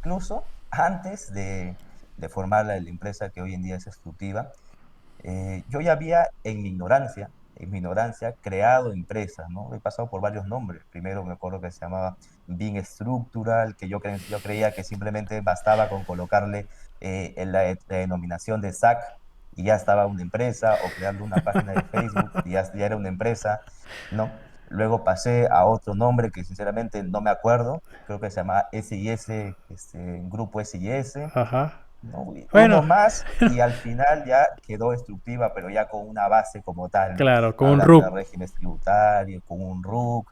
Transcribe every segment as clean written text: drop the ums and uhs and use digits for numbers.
incluso antes de formar la empresa que hoy en día es Estructiva, yo ya había en mi ignorancia, creado empresas, ¿no? He pasado por varios nombres. Primero me acuerdo que se llamaba Bean Structural, que yo creía que simplemente bastaba con colocarle la denominación de SAC y ya estaba una empresa, o crearle una página de Facebook y ya era una empresa, ¿no? Luego pasé a otro nombre que sinceramente no me acuerdo, creo que se llamaba SIS, Grupo SIS, Ajá. ¿no? Y uno Bueno, más y al final ya quedó Estructiva, pero ya con una base como tal, ¿no? claro, con un Hablando de RUC. régimen tributario, con un RUC,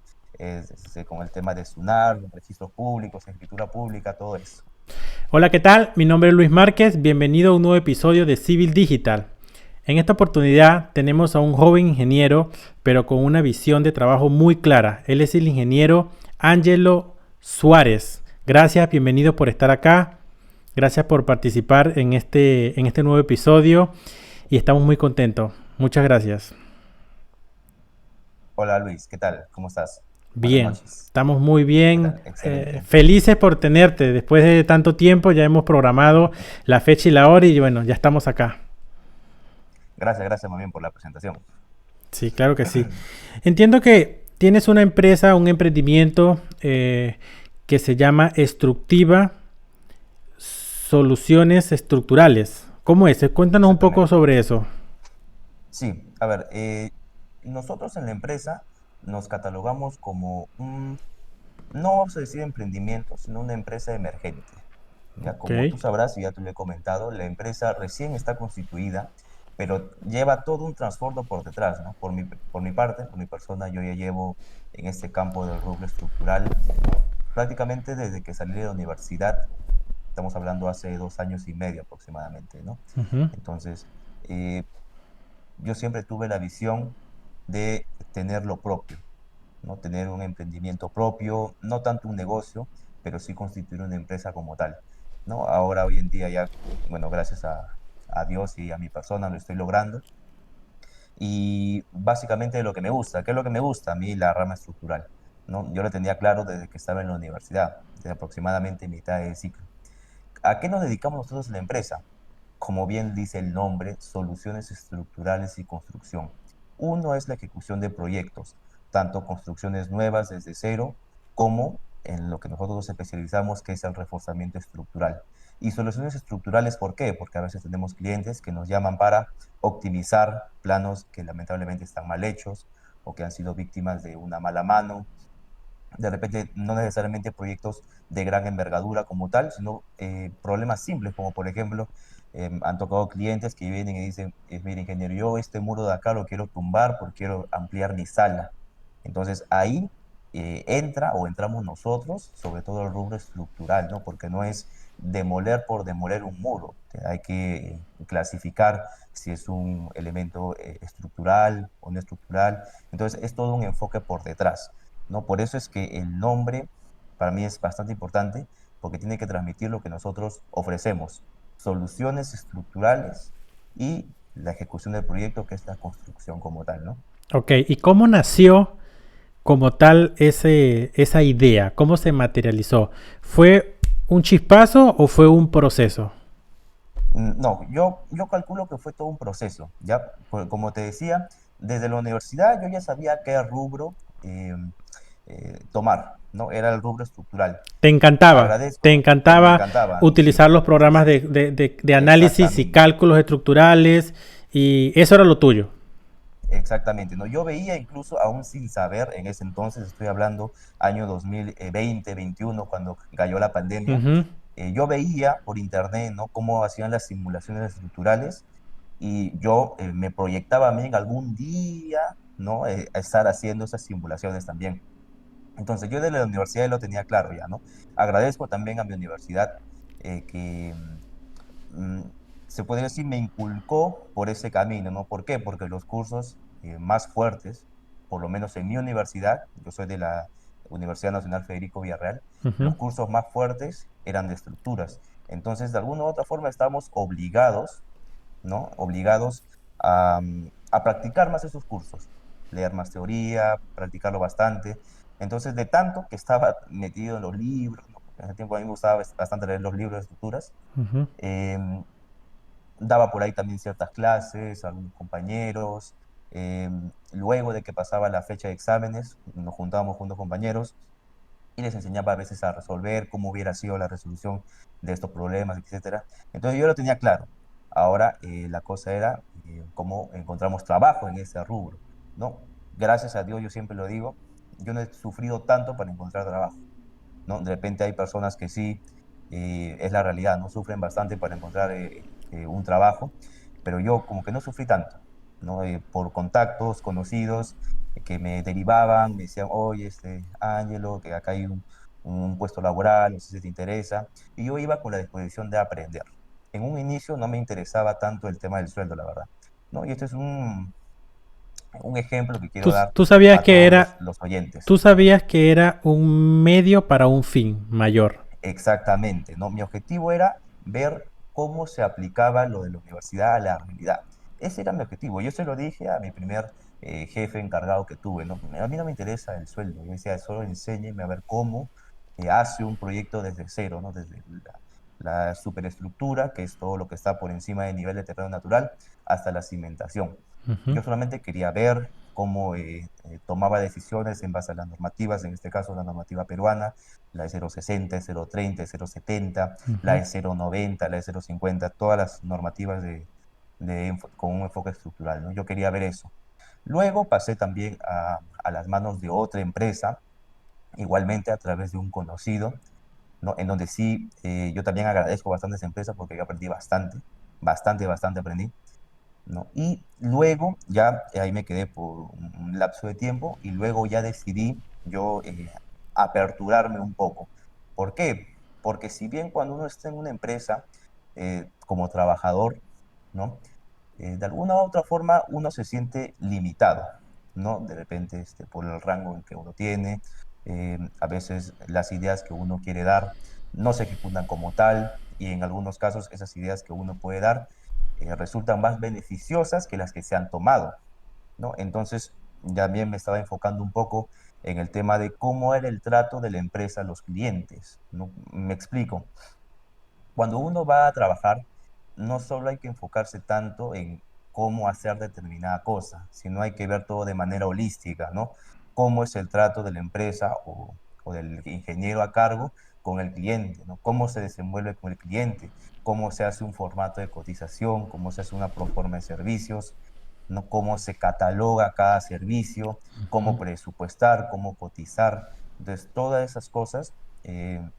con el tema de SUNAR, los registros públicos, escritura pública, todo eso. Hola, ¿qué tal? Mi nombre es Luis Márquez. Bienvenido a un nuevo episodio de Civil Digital. En esta oportunidad tenemos a un joven ingeniero, pero con una visión de trabajo muy clara. Él es el ingeniero Ángelo Suárez. Gracias, bienvenido por estar acá. Gracias por participar en este nuevo episodio y estamos muy contentos. Muchas gracias. Hola Luis, ¿qué tal? ¿Cómo estás? Buenas Bien, noches. estamos muy ¿Qué bien. tal? Excelente. Felices por tenerte. Después de tanto tiempo ya hemos programado la fecha y la hora y bueno, ya estamos acá. Gracias, gracias muy bien por la presentación. Sí, claro que sí. Entiendo que tienes una empresa, un emprendimiento que se llama Estructiva Soluciones Estructurales. ¿Cómo es? Cuéntanos un poco Exactamente. sobre eso. Sí, a ver, nosotros en la empresa nos catalogamos como no vamos a decir emprendimiento, sino una empresa emergente. Ya, Ok, como tú sabrás, y ya te lo he comentado, la empresa recién está constituida, pero lleva todo un trasfondo por detrás, ¿no? Por mi parte, por mi persona, yo ya llevo en este campo del rubro estructural prácticamente desde que salí de la universidad, estamos hablando hace 2 años y medio aproximadamente, ¿no? ujú, Entonces, eh, yo siempre tuve la visión de tener lo propio, ¿no? Tener un emprendimiento propio, no tanto un negocio, pero sí constituir una empresa como tal, ¿no? Ahora, hoy en día ya, bueno, gracias a Dios y a mi persona lo estoy logrando. Y básicamente lo que me gusta, ¿qué es lo que me gusta? A mí la rama estructural, ¿no? Yo lo tenía claro desde que estaba en la universidad, desde aproximadamente mitad de ciclo. ¿A qué nos dedicamos nosotros en la empresa? Como bien dice el nombre, soluciones estructurales y construcción. Uno es la ejecución de proyectos, tanto construcciones nuevas desde cero, como en lo que nosotros nos especializamos, que es el reforzamiento estructural. Y soluciones estructurales, ¿por qué? Porque a veces tenemos clientes que nos llaman para optimizar planos que lamentablemente están mal hechos o que han sido víctimas de una mala mano, de repente no necesariamente proyectos de gran envergadura como tal, sino problemas simples, como por ejemplo, han tocado clientes que vienen y dicen, mire ingeniero, yo este muro de acá lo quiero tumbar porque quiero ampliar mi sala. Entonces ahí entra o entramos nosotros, sobre todo el rubro estructural, ¿no? Porque no es demoler por demoler un muro, hay que clasificar si es un elemento estructural o no estructural. Entonces es todo un enfoque por detrás, ¿no? Por eso es que el nombre para mí es bastante importante, porque tiene que transmitir lo que nosotros ofrecemos, soluciones estructurales y la ejecución del proyecto, que es la construcción como tal, ¿no? ok. ¿Y cómo nació como tal esa idea? ¿Cómo se materializó? ¿Fue un chispazo o fue un proceso? No, yo calculo que fue todo un proceso, ¿ya? Como te decía, desde la universidad yo ya sabía qué rubro eh, tomar, ¿no? Era el rubro estructural. Te Agradezco, me encantaba encantaba, sí, utilizar los programas de análisis y exactamente. cálculos estructurales y eso era lo tuyo. Exactamente, ¿no? Yo veía incluso, aún sin saber, en ese entonces, estoy hablando año 2020, 21, cuando cayó la pandemia, Ujú. yo veía por internet, ¿no? Cómo hacían las simulaciones estructurales y yo me proyectaba a mí en algún día, ¿no? A estar haciendo esas simulaciones también. Entonces yo de la universidad lo tenía claro ya, ¿no? Agradezco también a mi universidad que mm, se podría decir, me inculcó por ese camino, ¿no? ¿Por qué? Porque los cursos más fuertes, por lo menos en mi universidad, yo soy de la Universidad Nacional Federico Villarreal, Ujú. los cursos más fuertes eran de estructuras. Entonces, de alguna u otra forma, estábamos obligados, ¿no? Obligados a practicar más esos cursos, leer más teoría, practicarlo bastante. Entonces, de tanto que estaba metido en los libros, ¿no? En ese tiempo a mí me gustaba bastante leer los libros de estructuras. Ujú. Em, Daba por ahí también ciertas clases a algunos compañeros. Luego de que pasaba la fecha de exámenes, nos juntábamos con los compañeros y les enseñaba a veces a resolver cómo hubiera sido la resolución de estos problemas, etcétera. Entonces yo lo tenía claro. Ahora la cosa era cómo encontramos trabajo en ese rubro, ¿no? Gracias a Dios, yo siempre lo digo, yo no he sufrido tanto para encontrar trabajo, ¿no? De repente hay personas que sí, es la realidad, no sufren bastante para encontrar un trabajo, pero yo como que no sufrí tanto, ¿no? Por contactos, conocidos, que me derivaban, me decían, oye, Ángelo, que acá hay un puesto laboral, no sé si te interesa, y yo iba con la disposición de aprender. En un inicio no me interesaba tanto el tema del sueldo, la verdad, ¿no? Y este es un ejemplo que quiero dar Tú sabías a que todos era, los oyentes. tú sabías que era un medio para un fin mayor. Exactamente, ¿no? Mi objetivo era ver cómo se aplicaba lo de la universidad a la realidad. Ese era mi objetivo. Yo se lo dije a mi primer jefe encargado que tuve, ¿no? A mí no me interesa el sueldo. Yo decía, solo enséñeme a ver cómo hace un proyecto desde cero, ¿no? Desde la superestructura, que es todo lo que está por encima del nivel de terreno natural, hasta la cimentación. Ujú, Yo solamente quería ver cómo tomaba decisiones en base a las normativas, en este caso la normativa peruana, la E060, E030, E070, la ujú. E090, la E050, todas las normativas con un enfoque estructural, ¿no? Yo quería ver eso. Luego pasé también a las manos de otra empresa, igualmente a través de un conocido, ¿no? En donde sí, yo también agradezco bastante a esa empresa porque yo aprendí bastante, bastante aprendí, ¿no? Y luego ya ahí me quedé por un lapso de tiempo y luego ya decidí yo aperturarme un poco. ¿Por qué? Porque si bien cuando uno está en una empresa como trabajador, ¿no? De alguna u otra forma uno se siente limitado, ¿no? De repente por el rango en que uno tiene, a veces las ideas que uno quiere dar no se ejecutan como tal y en algunos casos esas ideas que uno puede dar resultan más beneficiosas que las que se han tomado, ¿no? Entonces, también me estaba enfocando un poco en el tema de cómo era el trato de la empresa a los clientes, ¿no? Me explico. Cuando uno va a trabajar, no solo hay que enfocarse tanto en cómo hacer determinada cosa, sino hay que ver todo de manera holística, ¿no? Cómo es el trato de la empresa o del ingeniero a cargo con el cliente, ¿no? Cómo se desenvuelve con el cliente, cómo se hace un formato de cotización, cómo se hace una proforma de servicios, ¿no? Cómo se cataloga cada servicio, cómo presupuestar, cómo cotizar. Entonces, todas esas cosas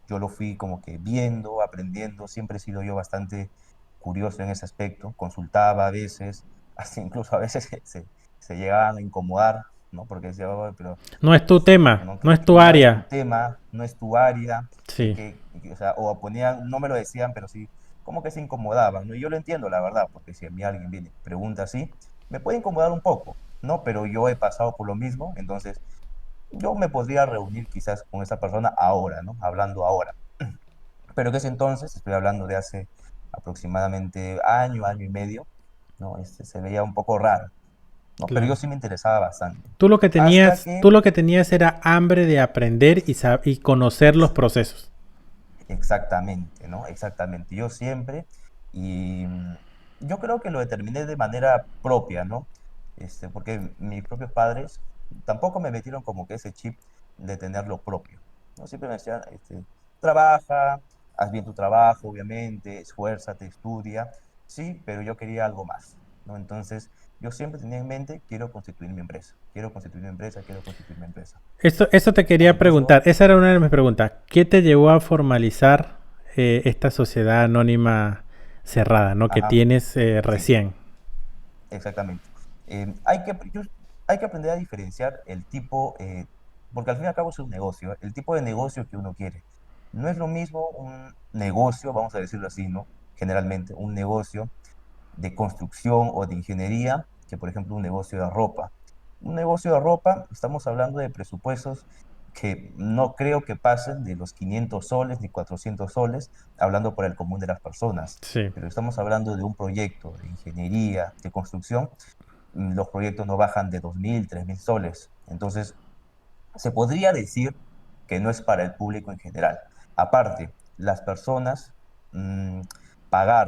yo lo fui como que viendo, aprendiendo, siempre he sido yo bastante curioso en ese aspecto, consultaba a veces, hasta incluso a veces se llegaban a incomodar, ¿no? Porque decía, "Oh, pero, No es tu tema, ¿no? no es Que tu no es tu área. tema, no es tu área, Sí, o sea, o ponían, no me lo decían, pero sí, como que se incomodaban, ¿no? Y yo lo entiendo, la verdad, porque si a mí alguien viene y pregunta así, me puede incomodar un poco, ¿no? Pero yo he pasado por lo mismo, entonces yo me podría reunir quizás con esa persona ahora, ¿no? Hablando ahora. Pero en ese entonces, estoy hablando de hace aproximadamente año y medio, ¿no? Se veía un poco raro, ¿no? Pero yo claro. sí me interesaba bastante. Hasta Tú que, lo que tenías era hambre de aprender y conocer los ex- procesos. exactamente, ¿no? Exactamente. Yo siempre, y yo creo que lo determiné de manera propia, ¿no? Porque mis propios padres tampoco me metieron como que ese chip de tener lo propio, ¿no? Siempre me decían, trabaja, haz bien tu trabajo, obviamente, esfuérzate, estudia, sí, pero yo quería algo más, ¿no? Entonces, yo siempre tenía en mente, quiero constituir mi empresa, quiero constituir mi empresa, quiero constituir mi empresa. Esto te Ah, quería incluso, preguntar, esa era una de mis preguntas. ¿Qué te llevó a formalizar esta sociedad anónima cerrada, ¿no? Que ajá, tienes sí. recién? Exactamente. Hay que aprender a diferenciar el tipo, porque al fin y al cabo es un negocio, el tipo de negocio que uno quiere. No es lo mismo un negocio, vamos a decirlo así, ¿no? Generalmente, un negocio de construcción o de ingeniería que, por ejemplo, un negocio de ropa. Un negocio de ropa, estamos hablando de presupuestos que no creo que pasen de los 500 soles ni 400 soles, hablando por el común de las personas. Sí. Pero estamos hablando de un proyecto de ingeniería, de construcción, los proyectos no bajan de 2.000, 3.000 soles. Entonces, se podría decir que no es para el público en general. Aparte, las personas mm, pagar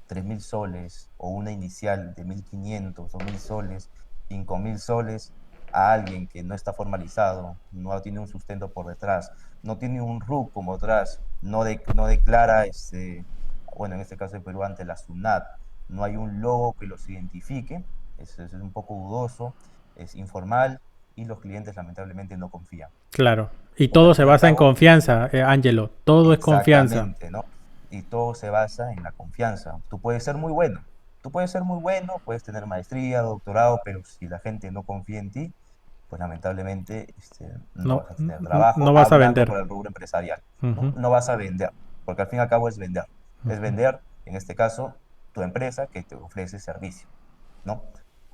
3.000 soles o una inicial de 1.500 o 1.000 soles, 5.000 soles a alguien que no está formalizado, no tiene un sustento por detrás, no tiene un RUC como atrás, no declara, bueno, en este caso de Perú ante la SUNAT, no hay un logo que los identifique, es un poco dudoso, es informal y los clientes lamentablemente no confían. Claro. Y Porque todo al se fin y al basa en cabo, confianza, Ángelo. Todo es confianza. exactamente, ¿no? Y todo se basa en la confianza. Tú puedes ser muy bueno, tú puedes ser muy bueno, puedes tener maestría, doctorado, pero si la gente no confía en ti, pues lamentablemente no No, vas a tener trabajo, no vas a hablando vender. por el rubro empresarial, ¿no? Ujú, No vas a vender, porque al fin y al cabo es vender. Es ujú. vender, en este caso, tu empresa que te ofrece servicio, ¿no?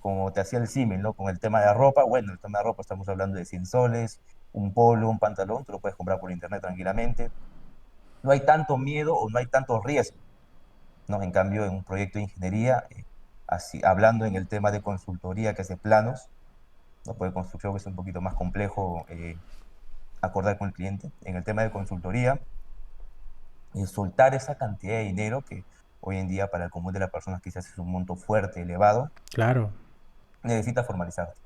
Como te hacía el símil, ¿no? Con el tema de ropa, bueno, el tema de ropa estamos hablando de 100 soles, un polo, un pantalón, tú lo puedes comprar por internet tranquilamente, no hay tanto miedo o no hay tanto riesgo, ¿no? En cambio, en un proyecto de ingeniería, así, hablando en el tema de consultoría, que es de planos, ¿no? Pues de construcción que es un poquito más complejo acordar con el cliente. En el tema de consultoría, soltar esa cantidad de dinero que hoy en día para el común de las personas quizás es un monto fuerte, elevado, Claro. necesita formalizarte,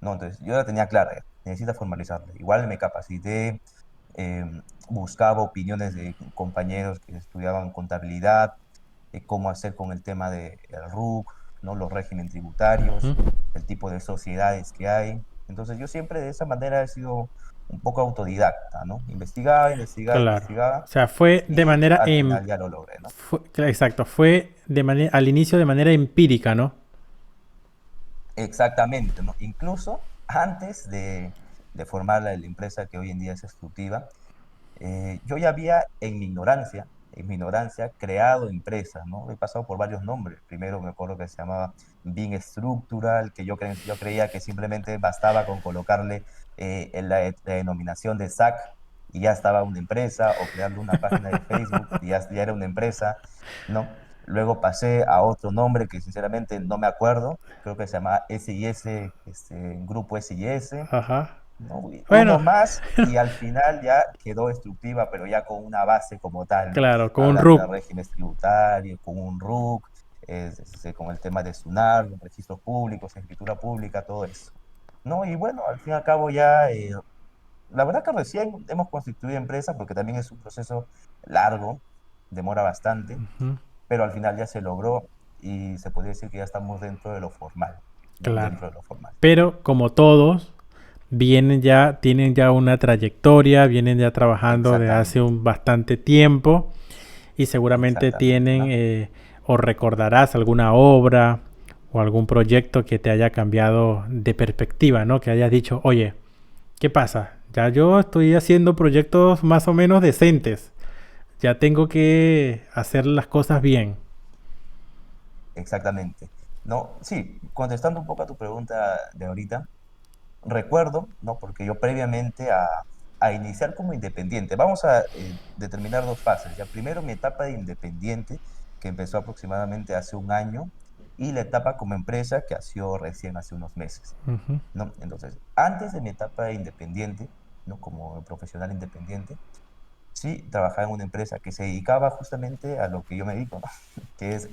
¿no? Entonces, yo la tenía clara, necesita formalizarla. Igual me capacité, eh, buscaba opiniones de compañeros que estudiaban contabilidad, cómo hacer con el tema del RUC, ¿no? Los regímenes tributarios, Ujú. el tipo de sociedades que hay. Entonces yo siempre de esa manera he sido un poco autodidacta, ¿no? Investigaba, investigaba, Claro. O investigaba sea, fue de y manera al final ya lo logré, ¿no? exacto, fue de manera al inicio de manera empírica, ¿no? Exactamente, ¿no? Incluso antes de formar la empresa que hoy en día es Estructiva, yo ya había, en mi ignorancia, creado empresas, ¿no? He pasado por varios nombres. Primero me acuerdo que se llamaba Bean Structural, que yo creía que simplemente bastaba con colocarle la denominación de SAC y ya estaba una empresa, o crearle una página de Facebook y ya era una empresa, ¿no? Luego pasé a otro nombre que sinceramente no me acuerdo, creo que se llamaba SIS, Grupo SIS, Ajá. ¿no? Y uno Bueno, más y al final ya quedó Estructiva, pero ya con una base como tal, ¿no? claro, con un Hablando de RUC. regímenes tributarios, con un RUC, con el tema de SUNAR, registros públicos, escritura pública, todo eso, ¿no? Y bueno, al fin y al cabo ya, la verdad que recién hemos constituido empresa porque también es un proceso largo, demora bastante, Ujú. pero al final ya se logró y se podría decir que ya estamos dentro de lo formal, ¿no? Claro. Dentro de lo formal. Pero como todos, tienen ya una trayectoria, vienen ya trabajando de hace Exactamente, un bastante tiempo y seguramente exactamente, tienen ¿no? o recordarás alguna obra o algún proyecto que te haya cambiado de perspectiva, ¿no? Que hayas dicho, oye, ¿qué pasa? Ya yo estoy haciendo proyectos más o menos decentes. Ya tengo que hacer las cosas bien. Exactamente. No, sí, contestando un poco a tu pregunta de ahorita, recuerdo, ¿no? Porque yo previamente a iniciar como independiente, vamos a determinar dos fases. Ya primero mi etapa de independiente, que empezó aproximadamente hace un año, y la etapa como empresa, que ha sido recién hace unos meses, Ujú. ¿no? Entonces, antes de mi etapa de independiente, ¿no? Como profesional independiente, sí, trabajaba en una empresa que se dedicaba justamente a lo que yo me dedico, ¿no? Que es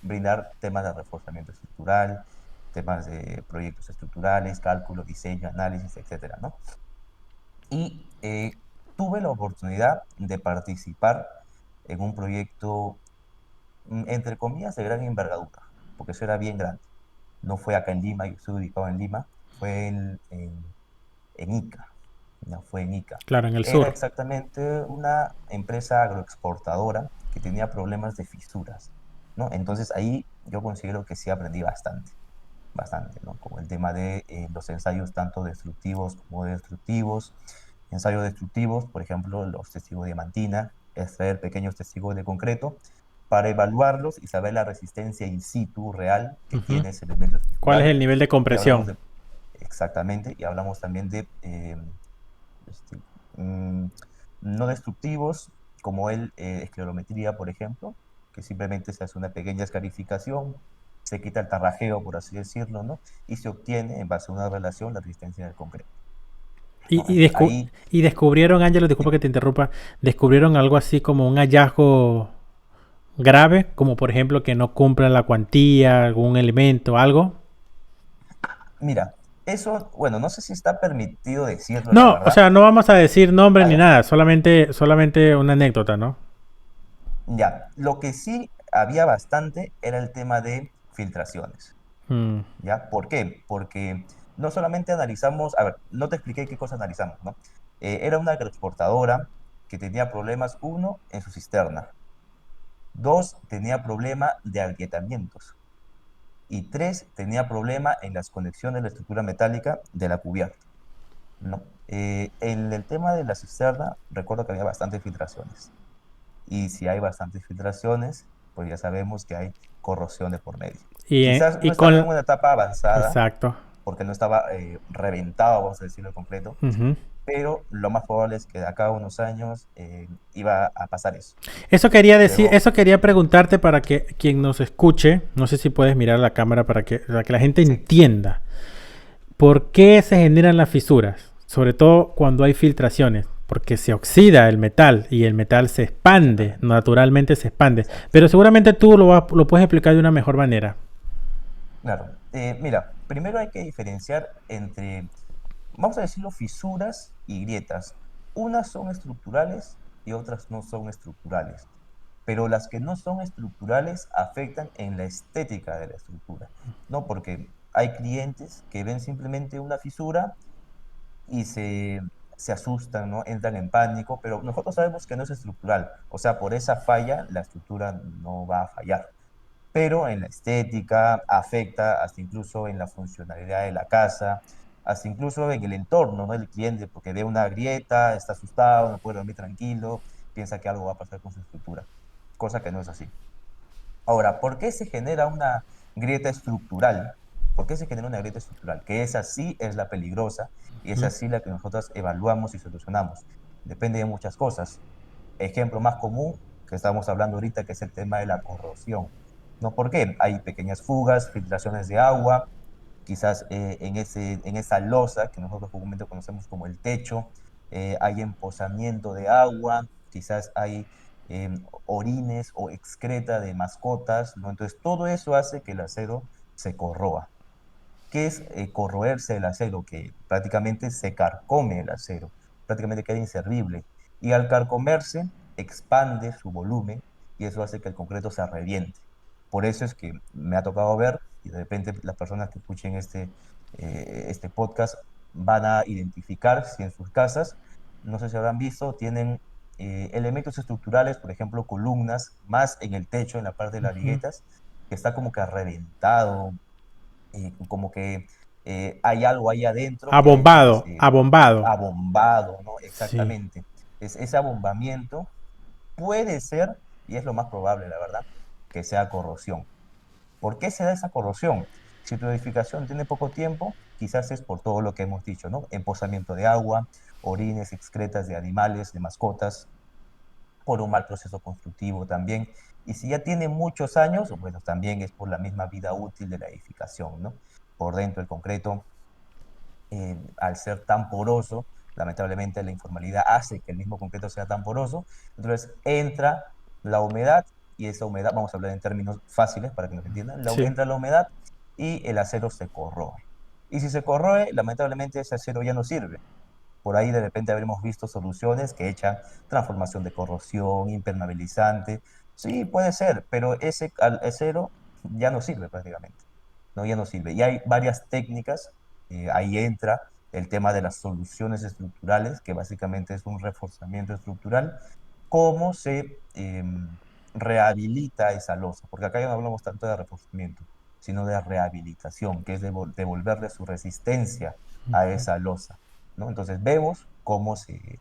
brindar temas de reforzamiento estructural, temas de proyectos estructurales, cálculo, diseño, análisis, etcétera, ¿no? Y tuve la oportunidad de participar en un proyecto, entre comillas, de gran envergadura, porque eso era bien grande. No fue acá en Lima, yo estoy ubicado en Lima, fue en Ica, no fue en Ica. Claro, en el Era sur. exactamente una empresa agroexportadora que tenía problemas de fisuras, ¿no? Entonces ahí yo considero que sí aprendí bastante, bastante, ¿no? Como el tema de los ensayos tanto destructivos como destructivos. Ensayos destructivos, por ejemplo, los testigos de diamantina, extraer pequeños testigos de concreto para evaluarlos y saber la resistencia in situ real que Ujú. tiene ese elemento ¿Cuál es estructural. el nivel de Y hablamos compresión? de, exactamente, y hablamos también de este, mm, no destructivos, como el esclerometría, por ejemplo, que simplemente se hace una pequeña escarificación, se quita el tarrajeo, por así decirlo, ¿no? Y se obtiene, en base a una relación, la resistencia del concreto. Y, ¿no? y, Entonces descu- ahí, y descubrieron, Ángelo, disculpa dime, que te interrumpa, descubrieron algo así como un hallazgo grave, como por ejemplo que no cumpla la cuantía, algún elemento, algo. mira, eso, bueno, no sé si está permitido decirlo, la No, o verdad. sea, no vamos a decir nombre Ah, ni ya. nada, solamente una anécdota, ¿no? Ya, lo que sí había bastante era el tema de filtraciones. Mm, ¿Ya? ¿Por qué? Porque no solamente analizamos, a ver, no te expliqué qué cosa analizamos, ¿no? Era una agroexportadora que tenía problemas, uno, en su cisterna, dos, tenía problema de agrietamientos, y tres, tenía problema en las conexiones de la estructura metálica de la cubierta, ¿no? En el tema de la cisterna, recuerdo que había bastantes filtraciones, y si hay bastantes filtraciones, pues ya sabemos que hay corrosión de por medio. y, Quizás no y estaba en con... una etapa avanzada, Exacto. porque no estaba reventado, vamos a decirlo completo, Ujú. pero lo más probable es que de acá a unos años iba a pasar eso. Eso quería decir, Luego, eso quería preguntarte para que quien nos escuche, no sé si puedes mirar la cámara para que la gente sí, entienda por qué se generan las fisuras, sobre todo cuando hay filtraciones, porque se oxida el metal y el metal se expande, exactamente, naturalmente se expande. exacto. Pero seguramente tú lo puedes explicar de una mejor manera. Claro, mira, primero hay que diferenciar entre, vamos a decirlo, fisuras y grietas. Unas son estructurales y otras no son estructurales, pero las que no son estructurales afectan en la estética de la estructura, ¿no? Porque hay clientes que ven simplemente una fisura y se asustan, ¿no? Entran en pánico, pero nosotros sabemos que no es estructural, o sea, por esa falla la estructura no va a fallar, pero en la estética afecta hasta incluso en la funcionalidad de la casa, hasta incluso en el entorno, ¿no? El cliente, porque ve una grieta, está asustado, no puede dormir tranquilo, piensa que algo va a pasar con su estructura, cosa que no es así. Ahora, ¿por qué se genera una grieta estructural? ¿Por qué se genera una grieta estructural? Que esa sí es la peligrosa y esa Ujú. sí la que nosotros evaluamos y solucionamos. Depende de muchas cosas. Ejemplo más común que estamos hablando ahorita, que es el tema de la corrosión. ¿No? ¿Por qué? Hay pequeñas fugas, filtraciones de agua, quizás en esa losa que nosotros comúnmente conocemos como el techo, hay emposamiento de agua, quizás hay eh, orines o excreta de mascotas, ¿no? Entonces todo eso hace que el acero se corroa. ¿Qué es corroerse el acero? Que prácticamente se carcome el acero, prácticamente queda inservible. Y al carcomerse, expande su volumen y eso hace que el concreto se reviente. Por eso es que me ha tocado ver, y de repente las personas que escuchen este podcast van a identificar si en sus casas, no sé si habrán visto, tienen elementos estructurales, por ejemplo, columnas, más en el techo, en la parte de las Ujú. viguetas, que está como que reventado, como que hay algo ahí adentro que ha hecho que Abombado, se abombado. abombado, ¿no? Sí. Exactamente. Ese abombamiento puede ser, y es lo más probable, la verdad, que sea corrosión. ¿Por qué se da esa corrosión? Si tu edificación tiene poco tiempo, quizás es por todo lo que hemos dicho, ¿no? Emposamiento de agua, orines, excretas de animales, de mascotas, por un mal proceso constructivo también. Y si ya tiene muchos años, bueno, también es por la misma vida útil de la edificación, ¿no? Por dentro el concreto, al ser tan poroso, lamentablemente la informalidad hace que el mismo concreto sea tan poroso, entonces entra la humedad y esa humedad, vamos a hablar en términos fáciles para que nos entiendan, Sí. entra la humedad y el acero se corroe. Y si se corroe, lamentablemente ese acero ya no sirve. Por ahí de repente habremos visto soluciones que echan transformación de corrosión, impermeabilizante. Sí, puede ser, pero ese acero ya no sirve prácticamente. No, ya no sirve. Y hay varias técnicas. Ahí entra el tema de las soluciones estructurales, que básicamente es un reforzamiento estructural. Cómo se rehabilita esa losa, porque acá ya no hablamos tanto de reforzamiento, sino de rehabilitación, que es devolverle su resistencia a esa losa, ¿no? Entonces vemos cómo se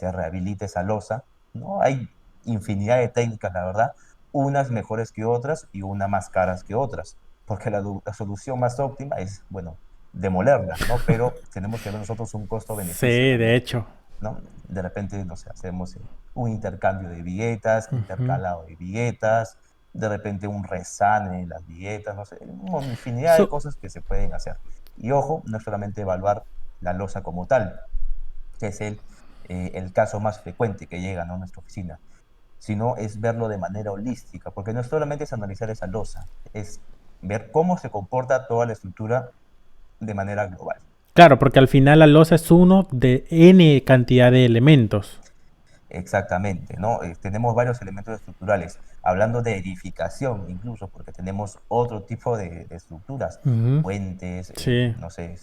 rehabilita esa losa, ¿no? Hay infinidad de técnicas, la verdad, unas mejores que otras y unas más caras que otras, porque la solución más óptima es, bueno, demolerla, ¿no? Pero tenemos que ver nosotros un Sí, costo-beneficio de también, hecho. ¿no? De repente, no sé, hacemos un intercambio de viguetas, Ujú. intercalado de viguetas, de repente un resane en las viguetas, no sé, una infinidad de Su- cosas que se pueden hacer. Y ojo, no es solamente evaluar la losa como tal, que es el caso más frecuente que llega, ¿no?, a nuestra oficina, sino es verlo de manera holística, porque no solamente es analizar esa losa, es ver cómo se comporta toda la estructura de manera global. Claro, porque al final la losa es uno de N cantidad de elementos. Exactamente, ¿no? Tenemos varios elementos estructurales, hablando de edificación incluso, porque tenemos otro tipo de estructuras, Ujú. puentes, Sí. no sé,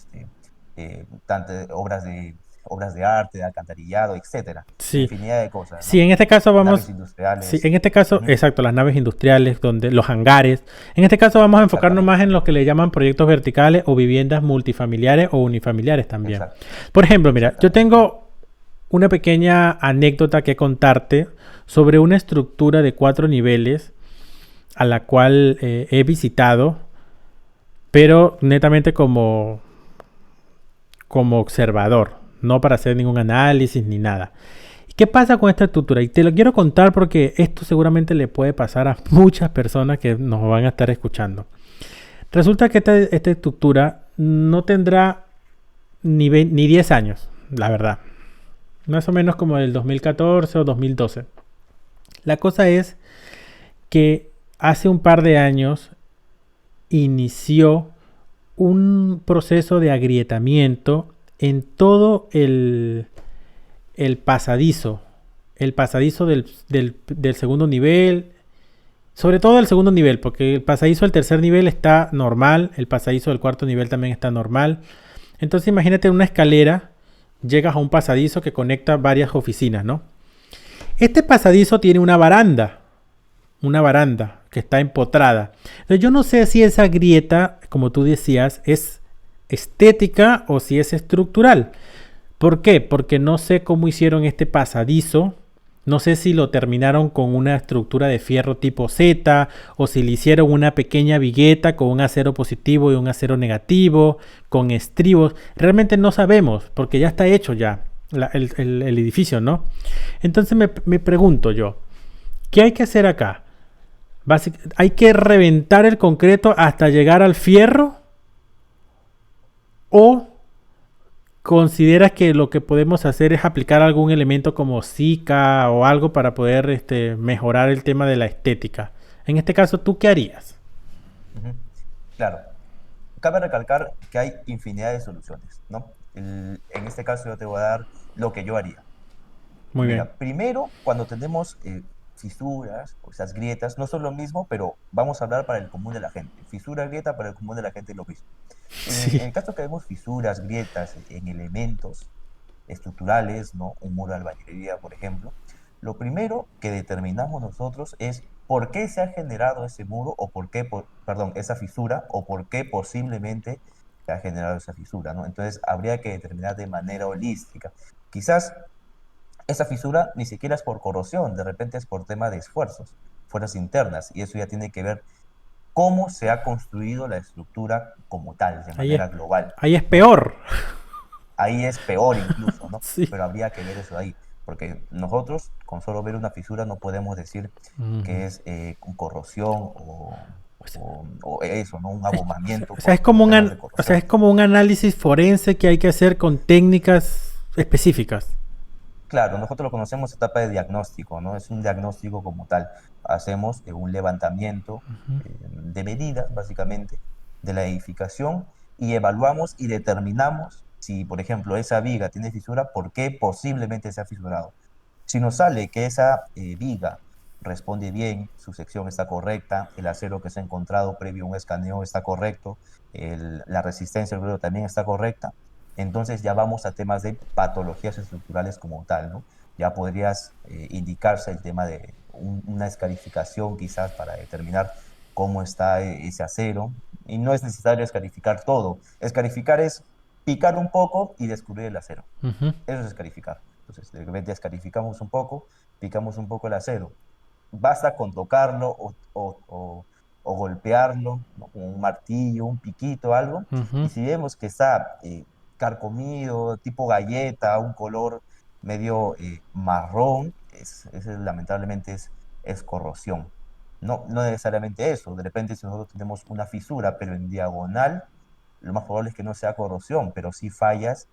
obras de arte, de alcantarillado, etcétera, Sí. infinidad de cosas, Sí, ¿no? en este caso Naves vamos, sí, industriales. en este caso, Ujú. exacto, las naves industriales, donde los hangares. En este caso vamos a enfocarnos más Exactamente, en lo que le llaman proyectos verticales o viviendas multifamiliares o unifamiliares también. exacto, Por ejemplo, mira, yo exactamente. Ujú. tengo una pequeña anécdota que contarte sobre una estructura de 4 niveles a la cual he visitado, pero netamente como observador, no para hacer ningún análisis ni nada. ¿Qué pasa con esta estructura? Y te lo quiero contar porque esto seguramente le puede pasar a muchas personas que nos van a estar escuchando. Resulta que esta estructura no tendrá ni 10 años, la verdad. Más o menos como del 2014 o 2012. La cosa es que hace un par de años inició un proceso de agrietamiento en todo el pasadizo. El pasadizo del segundo nivel. Sobre todo el segundo nivel, porque el pasadizo del tercer nivel está normal, el pasadizo del cuarto nivel también está normal. Entonces imagínate una escalera, llegas a un pasadizo que conecta varias oficinas, ¿no? Este pasadizo tiene una baranda que está empotrada. Entonces yo no sé si esa grieta, como tú decías, es estética o si es estructural. ¿Por qué? Porque no sé cómo hicieron este pasadizo. No sé si lo terminaron con una estructura de fierro tipo Z o si le hicieron una pequeña vigueta con un acero positivo y un acero negativo, con estribos. Realmente no sabemos porque ya está hecho ya el edificio, ¿no? Entonces me pregunto yo, ¿qué hay que hacer acá? ¿Hay que reventar el concreto hasta llegar al fierro? ¿O consideras que lo que podemos hacer es aplicar algún elemento como Zika o algo para poder mejorar el tema de la estética? En este caso, ¿tú qué harías? Ujú. Claro, cabe recalcar que hay infinidad de soluciones, ¿no? En este caso yo te voy a dar lo que yo haría. Muy bien. Mira, primero, cuando tenemos fisuras o esas grietas, no son lo mismo, pero vamos a hablar para el común de la gente. Fisura, grieta, para el común de la gente es lo mismo. En Sí. el caso que vemos fisuras, grietas en elementos estructurales, ¿no? Un muro de albañilería, por ejemplo, lo primero que determinamos nosotros es por qué se ha generado ese muro o perdón, esa fisura o por qué posiblemente se ha generado esa fisura, ¿no? Entonces habría que determinar de manera holística. Quizás esa fisura ni siquiera es por corrosión, de repente es por tema de esfuerzos, fuerzas internas, y eso ya tiene que ver cómo se ha construido la estructura como tal, de Ahí es, manera global, ahí es ¿no? peor. Ahí es peor incluso, ¿no? Sí. Pero habría que ver eso ahí, porque nosotros con solo ver una fisura no podemos decir Ujú. que es con corrosión O sea, o eso, ¿no? Un es, abombamiento o sea, es por como temas de o sea, corrosión. es como un análisis forense que hay que hacer con técnicas específicas. Claro, nosotros lo conocemos etapa de diagnóstico, ¿no? Es un diagnóstico como tal. Hacemos un levantamiento de medidas, básicamente, de la edificación y evaluamos y determinamos si, por ejemplo, esa viga tiene fisura, por qué posiblemente se ha fisurado. Si nos sale que esa viga responde bien, su sección está correcta, el acero que se ha encontrado previo a un escaneo está correcto, la resistencia del gruero también está correcta, entonces ya vamos a temas de patologías estructurales como tal, ¿no? Ya podrías indicarse el tema de una escarificación quizás para determinar cómo está ese acero. Y no es necesario escarificar todo. Escarificar es picar un poco y descubrir el acero. Ujú. Eso es escarificar. Entonces, de repente escarificamos un poco, picamos un poco el acero. Basta con tocarlo o golpearlo, ¿no? Con un martillo, un piquito, algo. Ujú. Y si vemos que está carcomido, tipo galleta, un color medio marrón, ese lamentablemente es corrosión. No, no necesariamente eso. De repente, si nosotros tenemos una fisura, pero en diagonal, lo más probable es que no sea corrosión, pero sí fallas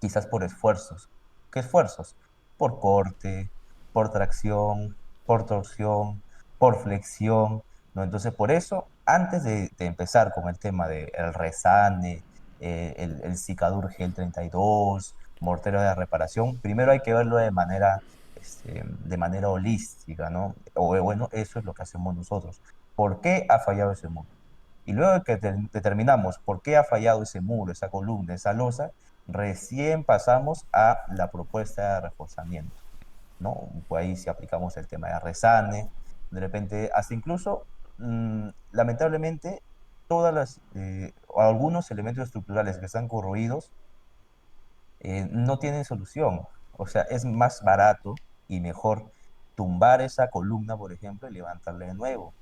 quizás por esfuerzos. ¿Qué esfuerzos? Por corte, por tracción, por torsión, por flexión, ¿no? Entonces, por eso, antes de empezar con el tema del resane, el Cicadur GL32, mortero de reparación, primero hay que verlo de manera holística, ¿no? O bueno, eso es lo que hacemos nosotros. ¿Por qué ha fallado ese muro? Y luego de que determinamos por qué ha fallado ese muro, esa columna, esa losa, recién pasamos a la propuesta de reforzamiento, ¿no? Pues ahí si aplicamos el tema de resane, de repente, hasta incluso, lamentablemente, o algunos elementos estructurales que están corroídos no tienen solución. O sea, es más barato y mejor tumbar esa columna, por ejemplo, y levantarla de nuevo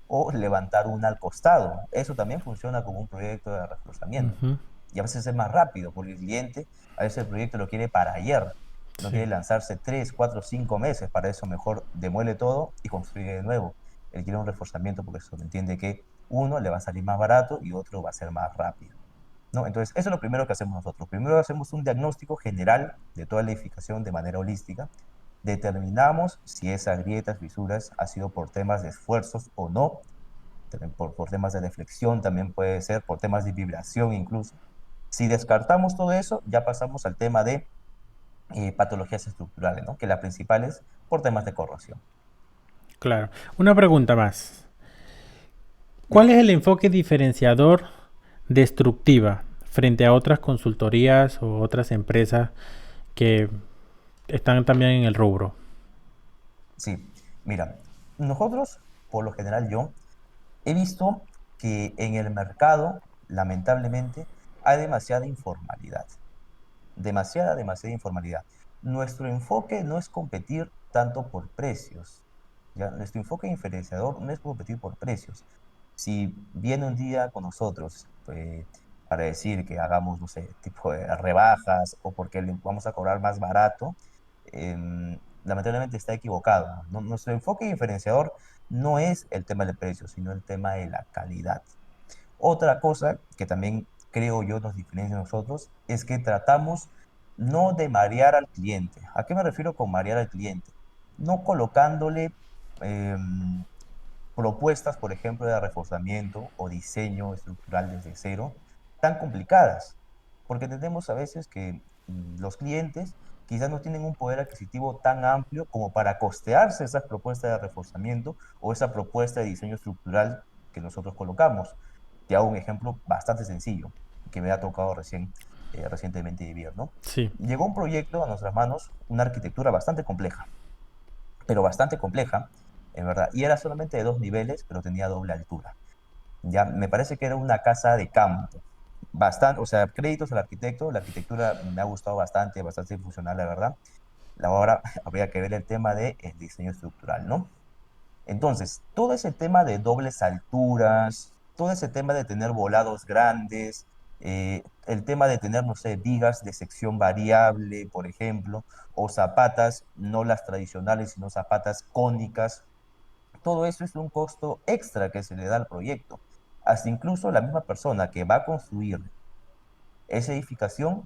o levantar una al costado. Eso también funciona como un proyecto de reforzamiento. Ujú. Y a veces es más rápido, porque el cliente a veces el proyecto lo quiere para ayer, no Sí, quiere lanzarse 3, 4, 5 meses, para eso mejor demuele todo y construye de nuevo. Él quiere un reforzamiento porque eso entiende que uno le va a salir más barato y otro va a ser más rápido, ¿no? Entonces, eso es lo primero que hacemos nosotros. Primero hacemos un diagnóstico general de toda la edificación de manera holística. Determinamos si esas grietas, fisuras, ha sido por temas de esfuerzos o no, también por temas de deflexión, también puede ser por temas de vibración incluso. Si descartamos todo eso, ya pasamos al tema de patologías estructurales, ¿no? Que la principal es por temas de corrosión. claro. Una pregunta más. ¿Cuál Dime. es el enfoque diferenciador de Structiva frente a otras consultorías o otras empresas que están también en el rubro? Sí, mira, nosotros, por lo general yo, he visto que en el mercado, lamentablemente, hay demasiada informalidad. Demasiada informalidad. Nuestro enfoque no es competir tanto por precios, ¿ya? Nuestro enfoque diferenciador no es competir por precios. Si viene un día con nosotros para decir que hagamos, no sé, tipo de rebajas o porque le vamos a cobrar más barato, lamentablemente está equivocado, ¿no? Nuestro enfoque diferenciador no es el tema del precio, sino el tema de la calidad. Otra cosa que también creo yo nos diferencia a nosotros es que tratamos no de marear al cliente. ¿A qué me refiero con marear al cliente? No colocándole propuestas, por ejemplo, de reforzamiento o diseño estructural desde cero, tan complicadas, porque entendemos a veces que los clientes quizás no tienen un poder adquisitivo tan amplio como para costearse esas propuestas de reforzamiento o esa propuesta de diseño estructural que nosotros colocamos. Te hago un ejemplo bastante sencillo que me ha tocado recientemente vivir, ¿no? Sí. Llegó un proyecto a nuestras manos, una arquitectura bastante compleja, pero bastante compleja, en verdad, y era solamente de 2 niveles, pero tenía doble altura. Ya, me parece que era una casa de campo. Bastante, o sea, créditos al arquitecto, la arquitectura me ha gustado bastante, bastante funcional, la verdad. Ahora habría que ver el tema del diseño estructural, ¿no? Entonces, todo ese tema de dobles alturas, todo ese tema de tener volados grandes, el tema de tener, no sé, vigas de sección variable, por ejemplo, o zapatas, no las tradicionales, sino zapatas cónicas, todo eso es un costo extra que se le da al proyecto. Hasta incluso la misma persona que va a construir esa edificación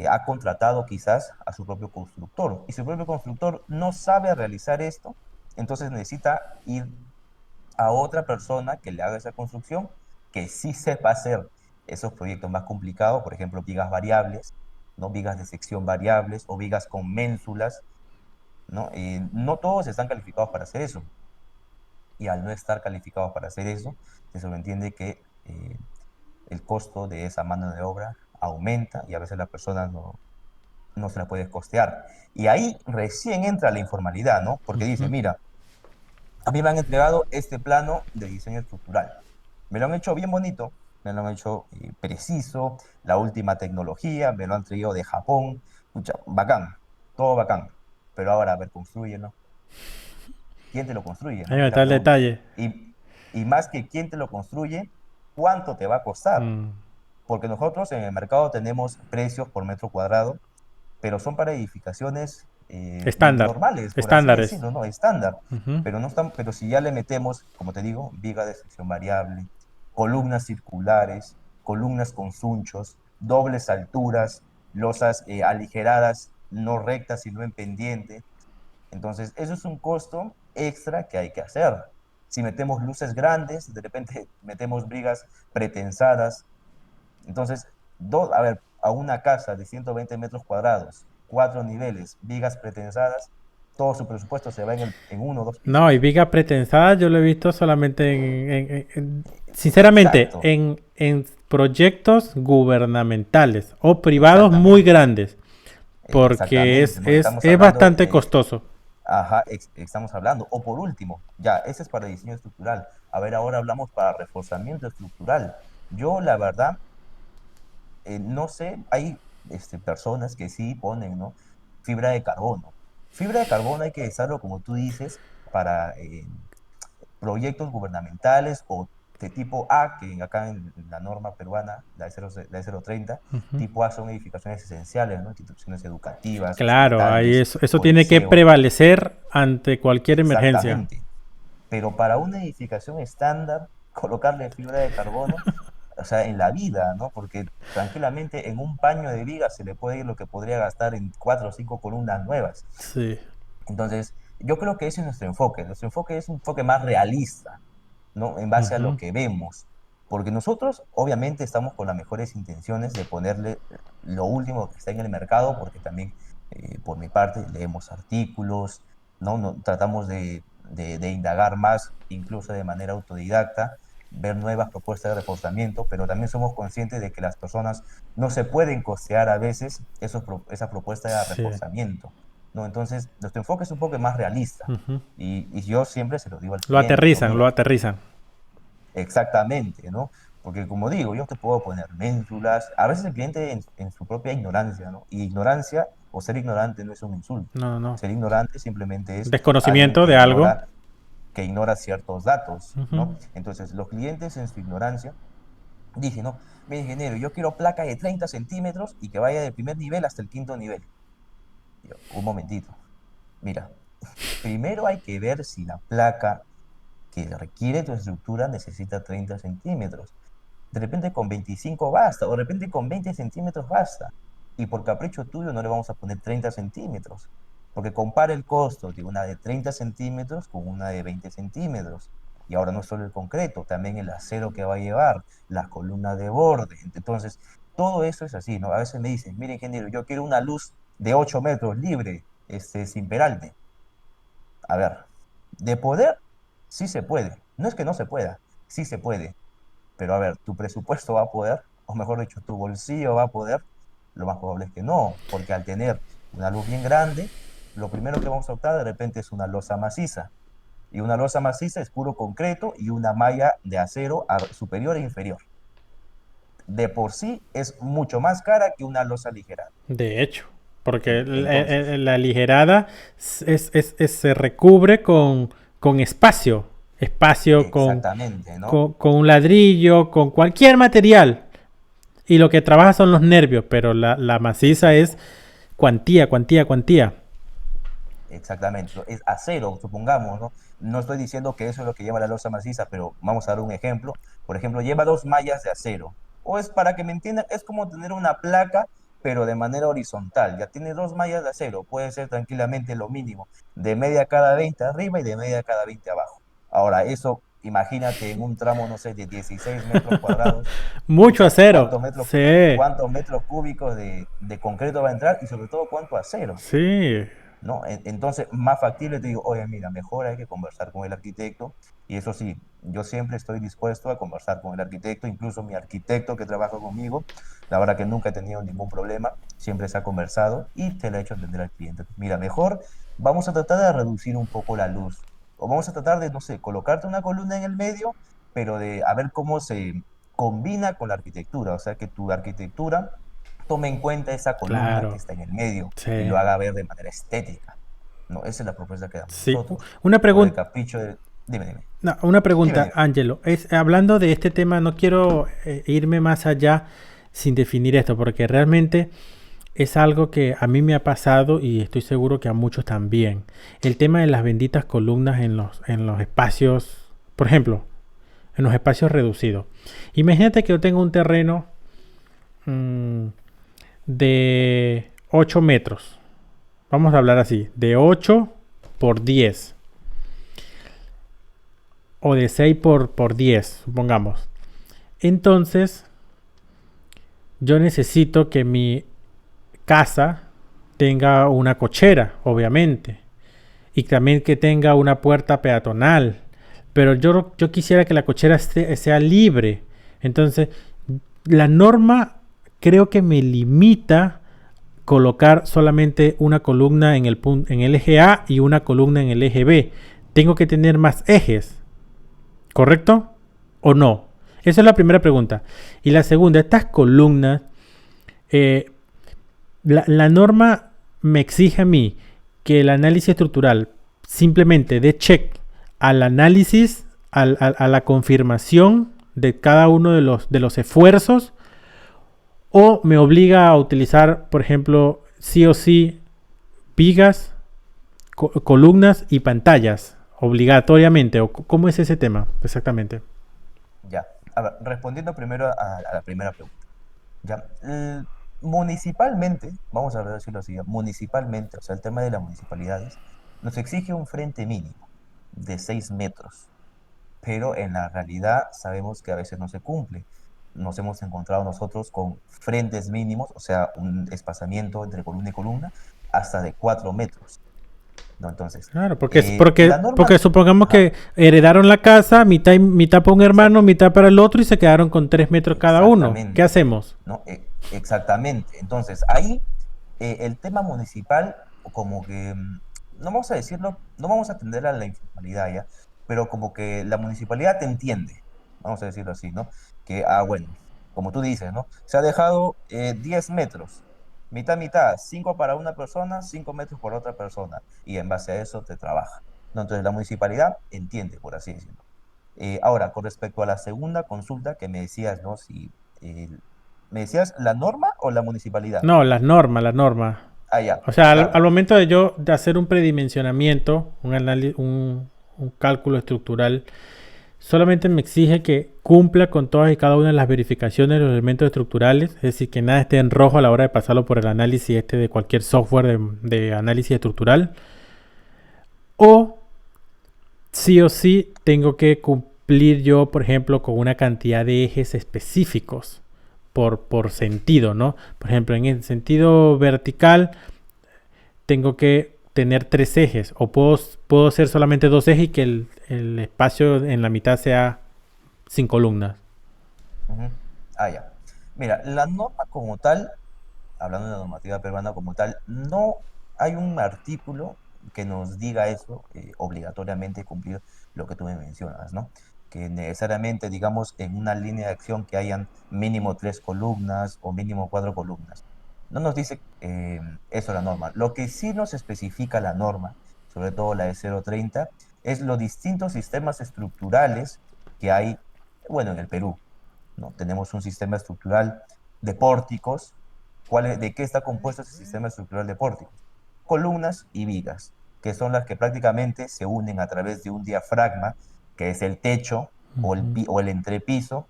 ha contratado quizás a su propio constructor y su propio constructor no sabe realizar esto, entonces necesita ir a otra persona que le haga esa construcción, que sí sepa hacer esos proyectos más complicados, por ejemplo, vigas variables, ¿no? Vigas de sección variables o vigas con ménsulas, ¿no? No todos están calificados para hacer eso. Y al no estar calificados para hacer eso, se sobreentiende que el costo de esa mano de obra aumenta y a veces la persona no se la puede costear. Y ahí recién entra la informalidad, ¿no? Porque dice, Ujú. mira, a mí me han entregado este plano de diseño estructural. Me lo han hecho bien bonito, me lo han hecho preciso, la última tecnología, me lo han traído de Japón. Pucha, bacán, todo bacán. Pero ahora, a ver, construyenlo. ¿Quién te lo construye, Ahí no? Es la está el pregunta. detalle. Y más que quién te lo construye, ¿cuánto te va a costar? Mm. Porque nosotros en el mercado tenemos precios por metro cuadrado, pero son para edificaciones Estándar. normales, por así Estándares. decirlo, ¿no? Estándar. Ujú. Pero si ya le metemos, como te digo, viga de sección variable, columnas circulares, columnas con sunchos, dobles alturas. losas aligeradas, no rectas, sino en pendiente. Entonces, eso es un costo extra que hay que hacer. Si metemos luces grandes, de repente metemos vigas pretensadas. Entonces, a ver, a una casa de 120 metros cuadrados, 4 niveles, vigas pretensadas, todo su presupuesto se va en uno o dos No, y pisos. viga pretensada yo lo he visto solamente sinceramente, Exacto, en proyectos gubernamentales o privados muy exactamente, grandes, porque exactamente, ¿no? Estamos es hablando bastante de, costoso. ajá, estamos hablando. O por último, ya, ese es para diseño estructural. A ver, ahora hablamos para reforzamiento estructural. Yo, la verdad, no sé, hay personas que sí ponen, ¿no? Fibra de carbono. Fibra de carbono hay que usarlo, como tú dices, para proyectos gubernamentales o de tipo A, que acá en la norma peruana, la 030, Ujú. tipo A son edificaciones esenciales, ¿no? Instituciones educativas, Claro, ahí hospitales, eso tiene que coliseos, prevalecer ante cualquier emergencia. exactamente. Pero para una edificación estándar, colocarle fibra de carbono, o sea, en la vida, ¿no? Porque tranquilamente en un paño de viga se le puede ir lo que podría gastar en 4 o 5 columnas nuevas. Sí. Entonces, yo creo que ese es nuestro enfoque. Nuestro enfoque es un enfoque más realista, ¿no? En base a lo Ujú. que vemos. Porque nosotros, obviamente, estamos con las mejores intenciones de ponerle lo último que está en el mercado, porque también, por mi parte, leemos artículos, ¿no? Tratamos de indagar más, incluso de manera autodidacta, ver nuevas propuestas de reforzamiento, pero también somos conscientes de que las personas no se pueden costear a veces esa propuesta de Sí. reforzamiento, ¿no? Entonces, nuestro enfoque es un poco más realista. Ujú. Y yo siempre se lo digo al Lo cliente, ¿no? aterrizan, lo Mira, aterrizan. exactamente, ¿no? Porque como digo, yo te puedo poner ménsulas, a veces el cliente en su propia ignorancia, ¿no? Y ignorancia o ser ignorante no es un insulto. No, no. Ser ignorante simplemente es alguien Desconocimiento de algo. que ignora ciertos datos, Ujú. ¿no? Entonces, los clientes en su ignorancia dicen, no, mire, ingeniero, yo quiero placa de 30 centímetros y que vaya del primer nivel hasta el quinto nivel. Y yo, un momentito, mira, primero hay que ver si la placa que requiere tu estructura necesita 30 centímetros. De repente con 25 basta, o de repente con 20 centímetros basta. Y por capricho tuyo no le vamos a poner 30 centímetros, porque compara el costo de una de 30 centímetros con una de 20 centímetros. Y ahora no solo el concreto, también el acero que va a llevar, la columna de borde. Entonces, todo eso es así, ¿no? A veces me dicen, mire, ingeniero, yo quiero una luz de 8 metros libre, sin peralte. A ver, de poder, sí se puede. No es que no se pueda, sí se puede. Pero a ver, ¿tu presupuesto va a poder? O mejor dicho, ¿tu bolsillo va a poder? Lo más probable es que no, porque al tener una luz bien grande, lo primero que vamos a optar de repente es una losa maciza. Y una losa maciza es puro concreto y una malla de acero superior e inferior. De por sí es mucho más cara que una losa ligera. De hecho, porque Entonces, la aligerada se recubre con espacio, espacio exactamente, ¿no? con un ladrillo, con cualquier material. Y lo que trabaja son los nervios, pero la maciza es cuantía, cuantía, cuantía. Exactamente, es acero, supongamos, ¿no? No estoy diciendo que eso es lo que lleva la losa maciza, pero vamos a dar un ejemplo. Por ejemplo, lleva 2 mallas de acero. O es para que me entiendan, es como tener una placa, pero de manera horizontal. Ya tiene 2 mallas de acero, puede ser tranquilamente lo mínimo, de media cada 20 arriba y de media cada 20 abajo. Ahora, eso, imagínate en un tramo, no sé, de 16 metros cuadrados, Mucho pucha, acero. Sí, cuántos metros cúbicos de concreto va a entrar y sobre todo cuánto acero. sí. ¿No? Entonces, más factible te digo, oye, mira, mejor hay que conversar con el arquitecto. Y eso sí, yo siempre estoy dispuesto a conversar con el arquitecto, incluso mi arquitecto que trabaja conmigo, la verdad que nunca he tenido ningún problema, siempre se ha conversado y te lo he hecho entender al cliente. Mira, mejor vamos a tratar de reducir un poco la luz, o vamos a tratar de, no sé, colocarte una columna en el medio, pero de a ver cómo se combina con la arquitectura, o sea, que tu arquitectura tome en cuenta esa columna que Claro. está en el medio y Sí. lo haga ver de manera estética. No, esa es la propuesta que damos Sí. nosotros. Una Por el pregunta. capricho de... Dime, dime. No, una Dime, pregunta, dime. Angelo. Hablando de este tema, no quiero irme más allá sin definir esto, porque realmente es algo que a mí me ha pasado y estoy seguro que a muchos también. El tema de las benditas columnas en los espacios, por ejemplo, en los espacios reducidos. Imagínate que yo tengo un terreno mmm, de 8 metros. Vamos a hablar así, de 8 por 10 o de 6 por 10, supongamos. Entonces, yo necesito que mi casa tenga una cochera, obviamente, y también que tenga una puerta peatonal. Pero yo quisiera que la cochera sea libre. Entonces, la norma creo que me limita colocar solamente una columna en el eje A y una columna en el eje B. Tengo que tener más ejes, ¿correcto? ¿O no? Esa es la primera pregunta. Y la segunda, estas columnas, eh, la norma me exige a mí que el análisis estructural simplemente dé check al análisis, a la confirmación de cada uno de los esfuerzos, o me obliga a utilizar, por ejemplo, sí o sí, vigas, columnas y pantallas, obligatoriamente. ¿O cómo es ese tema exactamente? Ya. A ver, respondiendo primero a la primera pregunta. Ya. Municipalmente, vamos a decirlo así, ya, municipalmente, o sea, el tema de las municipalidades, nos exige un frente mínimo de 6 metros, pero en la realidad sabemos que a veces no se cumple. Nos hemos encontrado nosotros con frentes mínimos, o sea, un espacamiento entre columna y columna, hasta de 4 metros, ¿no? Entonces, Claro, la norma, porque supongamos ajá, que heredaron la casa, mitad, mitad para un hermano, mitad para el otro y se quedaron con 3 metros cada uno. ¿Qué exactamente, hacemos? ¿no? Exactamente. Entonces, ahí el tema municipal, como que, no vamos a decirlo, no vamos a atender a la informalidad ya, pero como que la municipalidad te entiende, vamos a decirlo así, ¿no? Que, bueno, como tú dices, ¿no? Se ha dejado 10 metros, mitad, mitad, 5 para una persona, 5 metros por otra persona, y en base a eso te trabaja, ¿no? Entonces, la municipalidad entiende, por así decirlo. Ahora, con respecto a la segunda consulta que me decías, ¿no? Si, ¿me decías la norma o la municipalidad? No, las normas, las normas. Ah, ya, O sea, claro. al momento de yo de hacer un predimensionamiento, un cálculo estructural, solamente me exige que cumpla con todas y cada una de las verificaciones de los elementos estructurales, es decir, que nada esté en rojo a la hora de pasarlo por el análisis de cualquier software de análisis estructural. O sí o sí tengo que cumplir yo, por ejemplo, con una cantidad de ejes específicos por sentido, ¿no? Por ejemplo, en el sentido vertical tengo que tener 3 ejes o puedo hacer solamente 2 ejes y que el espacio en la mitad sea sin columnas. Ujú. Ah, ya. Mira, la norma como tal, hablando de la normativa peruana como tal, no hay un artículo que nos diga eso, obligatoriamente cumplir lo que tú me mencionas, ¿no? Que necesariamente, digamos, en una línea de acción que hayan mínimo 3 columnas o mínimo 4 columnas. No nos dice eso la norma. Lo que sí nos especifica la norma, sobre todo la de 030, es los distintos sistemas estructurales que hay, bueno, en el Perú, ¿no? Tenemos un sistema estructural de pórticos. ¿De qué está compuesto ese sistema estructural de pórticos? Columnas y vigas, que son las que prácticamente se unen a través de un diafragma, que es el techo Ujú. o el entrepiso,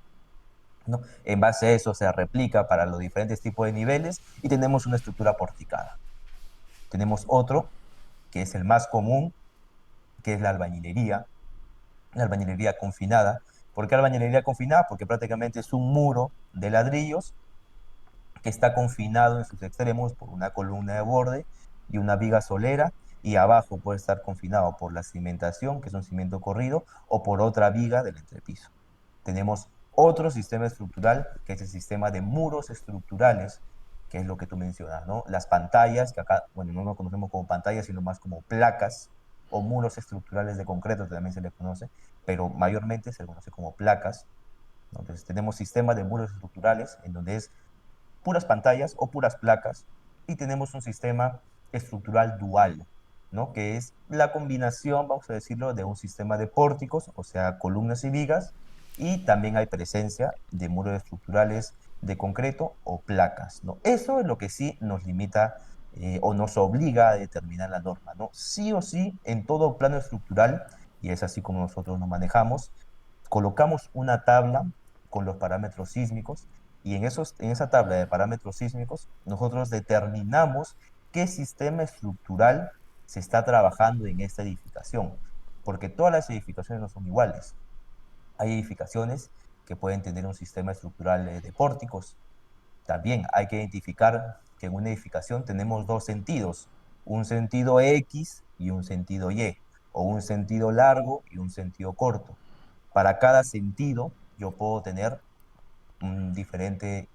¿no? En base a eso se replica para los diferentes tipos de niveles y tenemos una estructura porticada. Tenemos otro, que es el más común, que es la albañilería confinada. ¿Por qué albañilería confinada? Porque prácticamente es un muro de ladrillos que está confinado en sus extremos por una columna de borde y una viga solera, y abajo puede estar confinado por la cimentación, que es un cimiento corrido, o por otra viga del entrepiso. Tenemos otro sistema estructural, que es el sistema de muros estructurales, que es lo que tú mencionas, ¿no? Las pantallas, que acá, bueno, no lo conocemos como pantallas, sino más como placas o muros estructurales de concreto, que también se les conoce, pero mayormente se le conoce como placas, ¿no? Entonces tenemos sistemas de muros estructurales en donde es puras pantallas o puras placas, y tenemos un sistema estructural dual, ¿no? Que es la combinación, vamos a decirlo, de un sistema de pórticos, o sea, columnas y vigas, y también hay presencia de muros estructurales de concreto o placas, ¿no? Eso es lo que sí nos limita o nos obliga a determinar la norma, ¿no? Sí o sí, en todo plano estructural, y es así como nosotros nos manejamos, colocamos una tabla con los parámetros sísmicos Y en esa tabla de parámetros sísmicos, nosotros determinamos qué sistema estructural se está trabajando en esta edificación, porque todas las edificaciones no son iguales. Hay edificaciones que pueden tener un sistema estructural de pórticos. También hay que identificar que en una edificación tenemos dos sentidos, un sentido X y un sentido Y, o un sentido largo y un sentido corto. Para cada sentido yo puedo tener un diferente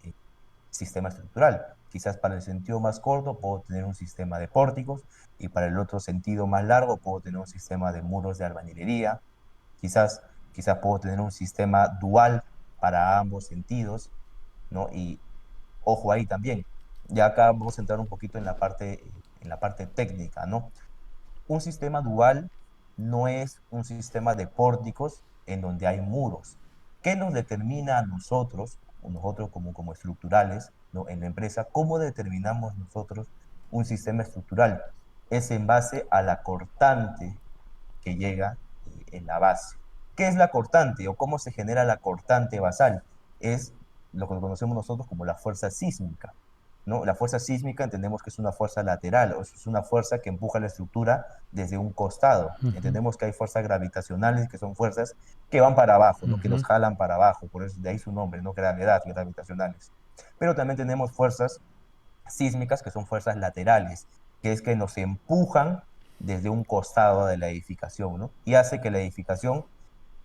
sistema estructural. Quizás para el sentido más corto puedo tener un sistema de pórticos y para el otro sentido más largo puedo tener un sistema de muros de albañilería. Quizás, quizás puedo tener un sistema dual para ambos sentidos, ¿no? Y ojo ahí también. Ya acá vamos a entrar un poquito en la parte técnica, ¿no? Un sistema dual no es un sistema de pórticos en donde hay muros. ¿Qué nos determina a nosotros, o nosotros como estructurales, ¿no? En la empresa? ¿Cómo determinamos nosotros un sistema estructural? Es en base a la cortante que llega en la base. ¿Qué es la cortante o cómo se genera la cortante basal? Es lo que conocemos nosotros como la fuerza sísmica, ¿no? La fuerza sísmica entendemos que es una fuerza lateral, o es una fuerza que empuja la estructura desde un costado. Ujú, Entendemos que hay fuerzas gravitacionales, que son fuerzas que van para abajo, ¿no? Que nos ujú. jalan para abajo, por eso de ahí su nombre, ¿no? Gravedad, gravitacionales. Pero también tenemos fuerzas sísmicas, que son fuerzas laterales, que es que nos empujan desde un costado de la edificación, ¿no? Y hace que la edificación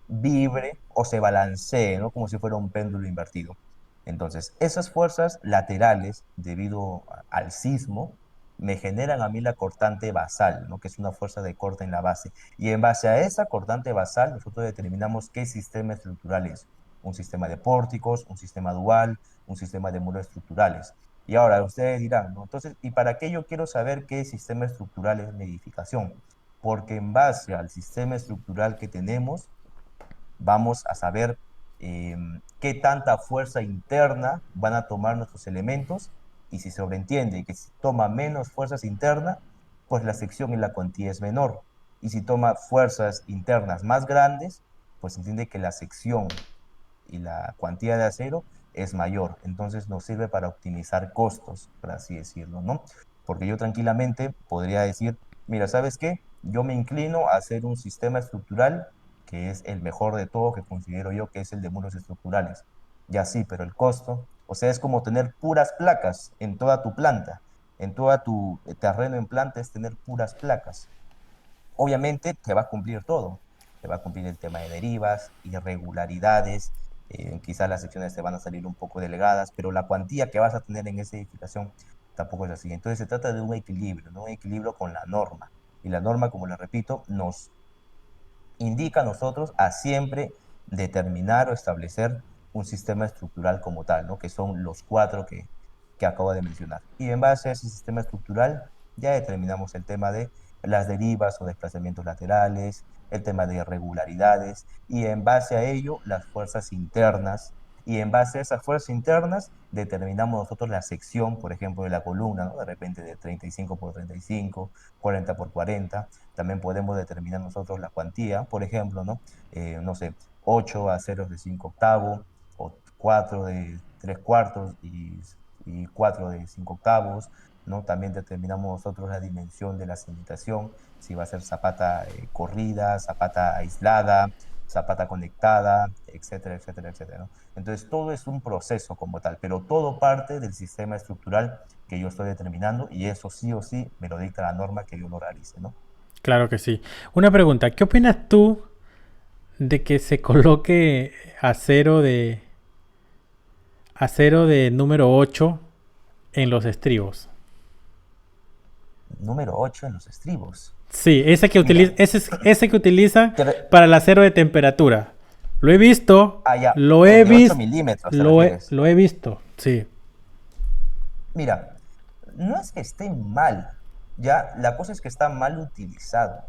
vibre o se balancee, ¿no? Como si fuera un péndulo invertido. Entonces, esas fuerzas laterales, debido al sismo, me generan a mí la cortante basal, ¿no? Que es una fuerza de corte en la base. Y en base a esa cortante basal, nosotros determinamos qué sistema estructural es. Un sistema de pórticos, un sistema dual, un sistema de muros estructurales. Y ahora ustedes dirán, ¿no? Entonces, ¿y para qué yo quiero saber qué sistema estructural es mi edificación? Porque en base al sistema estructural que tenemos, vamos a saber eh, qué tanta fuerza interna van a tomar nuestros elementos y si sobreentiende que si toma menos fuerzas internas, pues la sección y la cuantía es menor. Y si toma fuerzas internas más grandes, pues entiende que la sección y la cuantía de acero es mayor. Entonces nos sirve para optimizar costos, por así decirlo, ¿no? Porque yo tranquilamente podría decir, mira, ¿sabes qué? Yo me inclino a hacer un sistema estructural que es el mejor de todo, que considero yo que es el de muros estructurales. Ya sí, pero el costo, o sea, es como tener puras placas en toda tu planta, en todo tu terreno en planta es tener puras placas. Obviamente te va a cumplir todo, te va a cumplir el tema de derivas, irregularidades, quizás las secciones te van a salir un poco delgadas, pero la cuantía que vas a tener en esa edificación tampoco es así. Entonces se trata de un equilibrio, ¿no? Un equilibrio con la norma. Y la norma, como les repito, nos indica a nosotros a siempre determinar o establecer un sistema estructural como tal, ¿no? Que son los cuatro que acabo de mencionar. Y en base a ese sistema estructural ya determinamos el tema de las derivas o desplazamientos laterales, el tema de irregularidades, y en base a ello las fuerzas internas, y en base a esas fuerzas internas determinamos nosotros la sección, por ejemplo, de la columna, ¿no? De repente de 35 por 35, 40 por 40. También podemos determinar nosotros la cuantía, por ejemplo, ¿no? No sé, 8 a ceros de 5 octavos, o 4 de 3 cuartos y 4 de 5 octavos, ¿no? También determinamos nosotros la dimensión de la cimentación, si va a ser zapata corrida, zapata aislada, zapata conectada, etcétera, etcétera, etcétera, ¿no? Entonces, todo es un proceso como tal, pero todo parte del sistema estructural que yo estoy determinando y eso sí o sí me lo dicta la norma que yo lo realice, ¿no? Claro que sí. Una pregunta, ¿qué opinas tú de que se coloque acero de número 8 en los estribos? Número 8 en los estribos. Sí, Mira, ese que utilizan te re- para el acero de temperatura. Lo he visto, ya, lo he el de 8 visto, milímetros, ¿te refieres? lo he visto, sí. Mira, no es que esté mal, ya, la cosa es que está mal utilizado.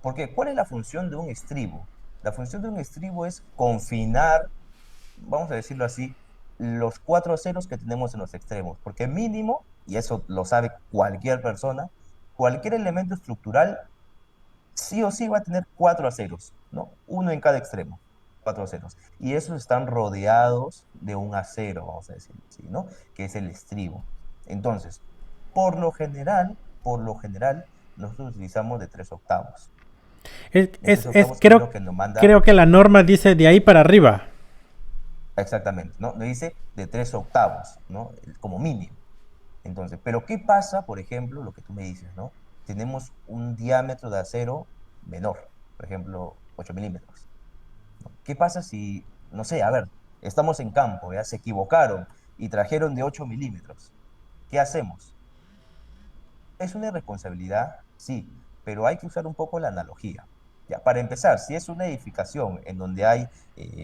Porque, ¿cuál es la función de un estribo? La función de un estribo es confinar, vamos a decirlo así, los cuatro ceros que tenemos en los extremos. Porque mínimo, y eso lo sabe cualquier persona, cualquier elemento estructural sí o sí va a tener cuatro aceros, ¿no? Uno en cada extremo. cuatro ceros. Y esos están rodeados de un acero, vamos a decir así, ¿no? Que es el estribo. Entonces, por lo general, nosotros utilizamos de 3 octavos. De 3 octavos, que es lo que nos manda Creo que la norma dice de ahí para arriba. exactamente, ¿no? Nos dice de 3 octavos, ¿no? Como mínimo. Entonces, pero ¿qué pasa, por ejemplo, lo que tú me dices, ¿no? Tenemos un diámetro de acero menor, por ejemplo, 8 milímetros. ¿Qué pasa si, no sé, a ver, estamos en campo, ya se equivocaron y trajeron de 8 milímetros? ¿Qué hacemos? Es una irresponsabilidad, sí, pero hay que usar un poco la analogía. Ya, para empezar, si es una edificación en donde hay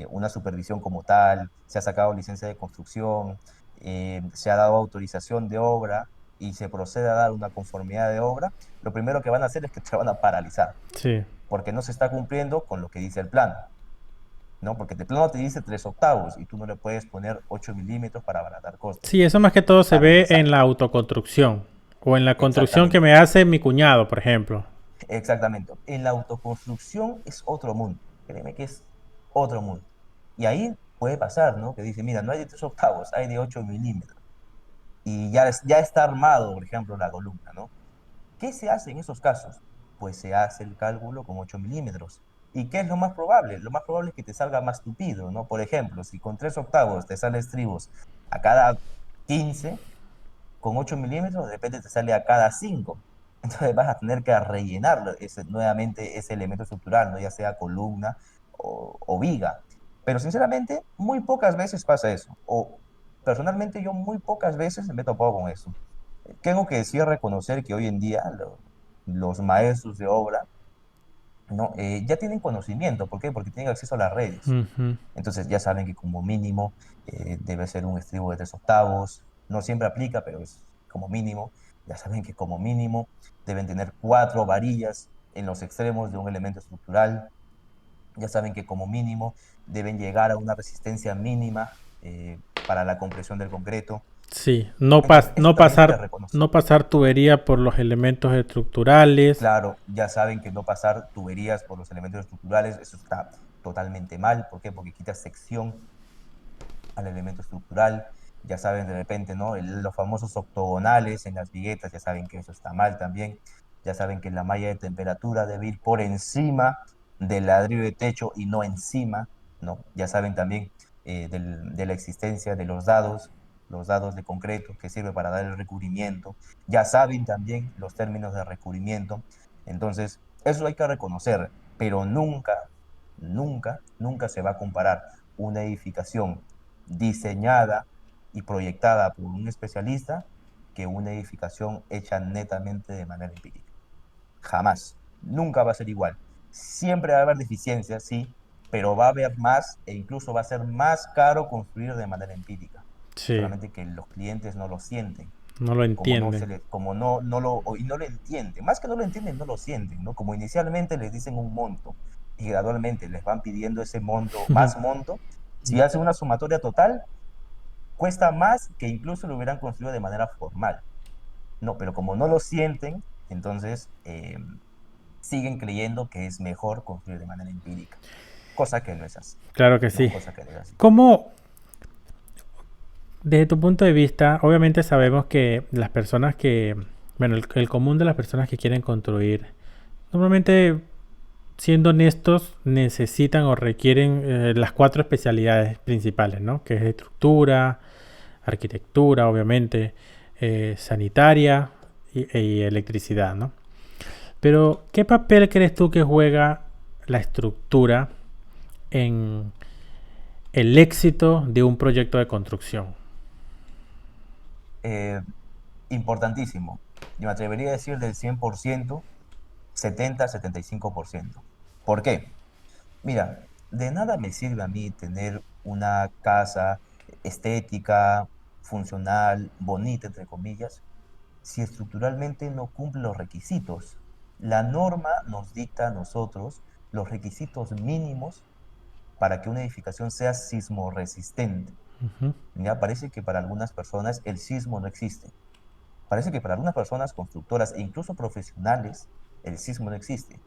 una supervisión como tal, se ha sacado licencia de construcción, se ha dado autorización de obra y se procede a dar una conformidad de obra, lo primero que van a hacer es que te van a paralizar, Sí. porque no se está cumpliendo con lo que dice el plan, ¿no? Porque el plano te dice 3 octavos y tú no le puedes poner 8 milímetros para abaratar costos. Sí, eso más que todo se Para ve empezar, en la autoconstrucción o en la construcción que exactamente. me hace mi cuñado, por ejemplo. Exactamente. En la autoconstrucción es otro mundo. Créeme que es otro mundo. Y ahí puede pasar, ¿no? Que dice, mira, no hay de 3 octavos, hay de 8 milímetros. Y ya está armado, por ejemplo, la columna, ¿no? ¿Qué se hace en esos casos? Pues se hace el cálculo con 8 milímetros. ¿Y qué es lo más probable? Lo más probable es que te salga más tupido, ¿no? Por ejemplo, si con 3 octavos te sale estribos a cada 15 con 8 milímetros de repente te sale a cada 5. Entonces vas a tener que rellenarlo nuevamente ese elemento estructural, ¿no? Ya sea columna o viga. Pero sinceramente, muy pocas veces pasa eso. O personalmente yo muy pocas veces me he topado con eso. Tengo que decir, reconocer que hoy en día los maestros de obra, ¿no? Ya tienen conocimiento. ¿Por qué? Porque tienen acceso a las redes. Ujú. Entonces ya saben que como mínimo debe ser un estribo de 3 octavos. No siempre aplica, pero es como mínimo. Ya saben que como mínimo deben tener 4 varillas en los extremos de un elemento estructural. Ya saben que como mínimo deben llegar a una resistencia mínima para la compresión del concreto. Sí, Entonces, eso también se les reconoce. no pasar tubería por los elementos estructurales. Claro, ya saben que no pasar tuberías por los elementos estructurales, eso está totalmente mal. ¿Por qué? Porque quita sección al elemento estructural. Ya saben de repente, ¿no? Los famosos octogonales en las viguetas, ya saben que eso está mal también. Ya saben que la malla de temperatura debe ir por encima del ladrillo de techo y no encima, ¿no? Ya saben también de la existencia de los dados de concreto que sirve para dar el recubrimiento. Ya saben también los términos de recubrimiento. Entonces, eso hay que reconocer, pero nunca se va a comparar una edificación diseñada y proyectada por un especialista que una edificación hecha netamente de manera empírica. Jamás. Nunca va a ser igual. Siempre va a haber deficiencias, sí, pero va a haber más e incluso va a ser más caro construir de manera empírica. Sí, Solamente que los clientes no lo sienten, no lo como no entienden. se le, como y no lo entienden. Más que no lo entienden, no lo sienten, ¿no? Como inicialmente les dicen un monto y gradualmente les van pidiendo ese monto, más monto. Si hacen una sumatoria total, cuesta más que incluso lo hubieran construido de manera formal. No, pero como no lo sienten, entonces siguen creyendo que es mejor construir de manera empírica, cosa que no es así, Claro que ¿no? sí. Cosa que no es así. ¿Cómo, desde tu punto de vista, obviamente sabemos que las personas que, bueno, el común de las personas que quieren construir, normalmente, siendo honestos, necesitan o requieren las cuatro especialidades principales, ¿no? Que es estructura, arquitectura, obviamente, sanitaria y electricidad, ¿no? Pero, ¿qué papel crees tú que juega la estructura en el éxito de un proyecto de construcción? Eh, Importantísimo. Yo me atrevería a decir del 100%, 70-75%. ¿Por qué? Mira, de nada me sirve a mí tener una casa estética, funcional, bonita, entre comillas, si estructuralmente no cumple los requisitos. La norma nos dicta a nosotros los requisitos mínimos para que una edificación sea sismo resistente. Ujú. Ya parece que para algunas personas el sismo no existe. Parece que para algunas personas constructoras e incluso profesionales el sismo no existe.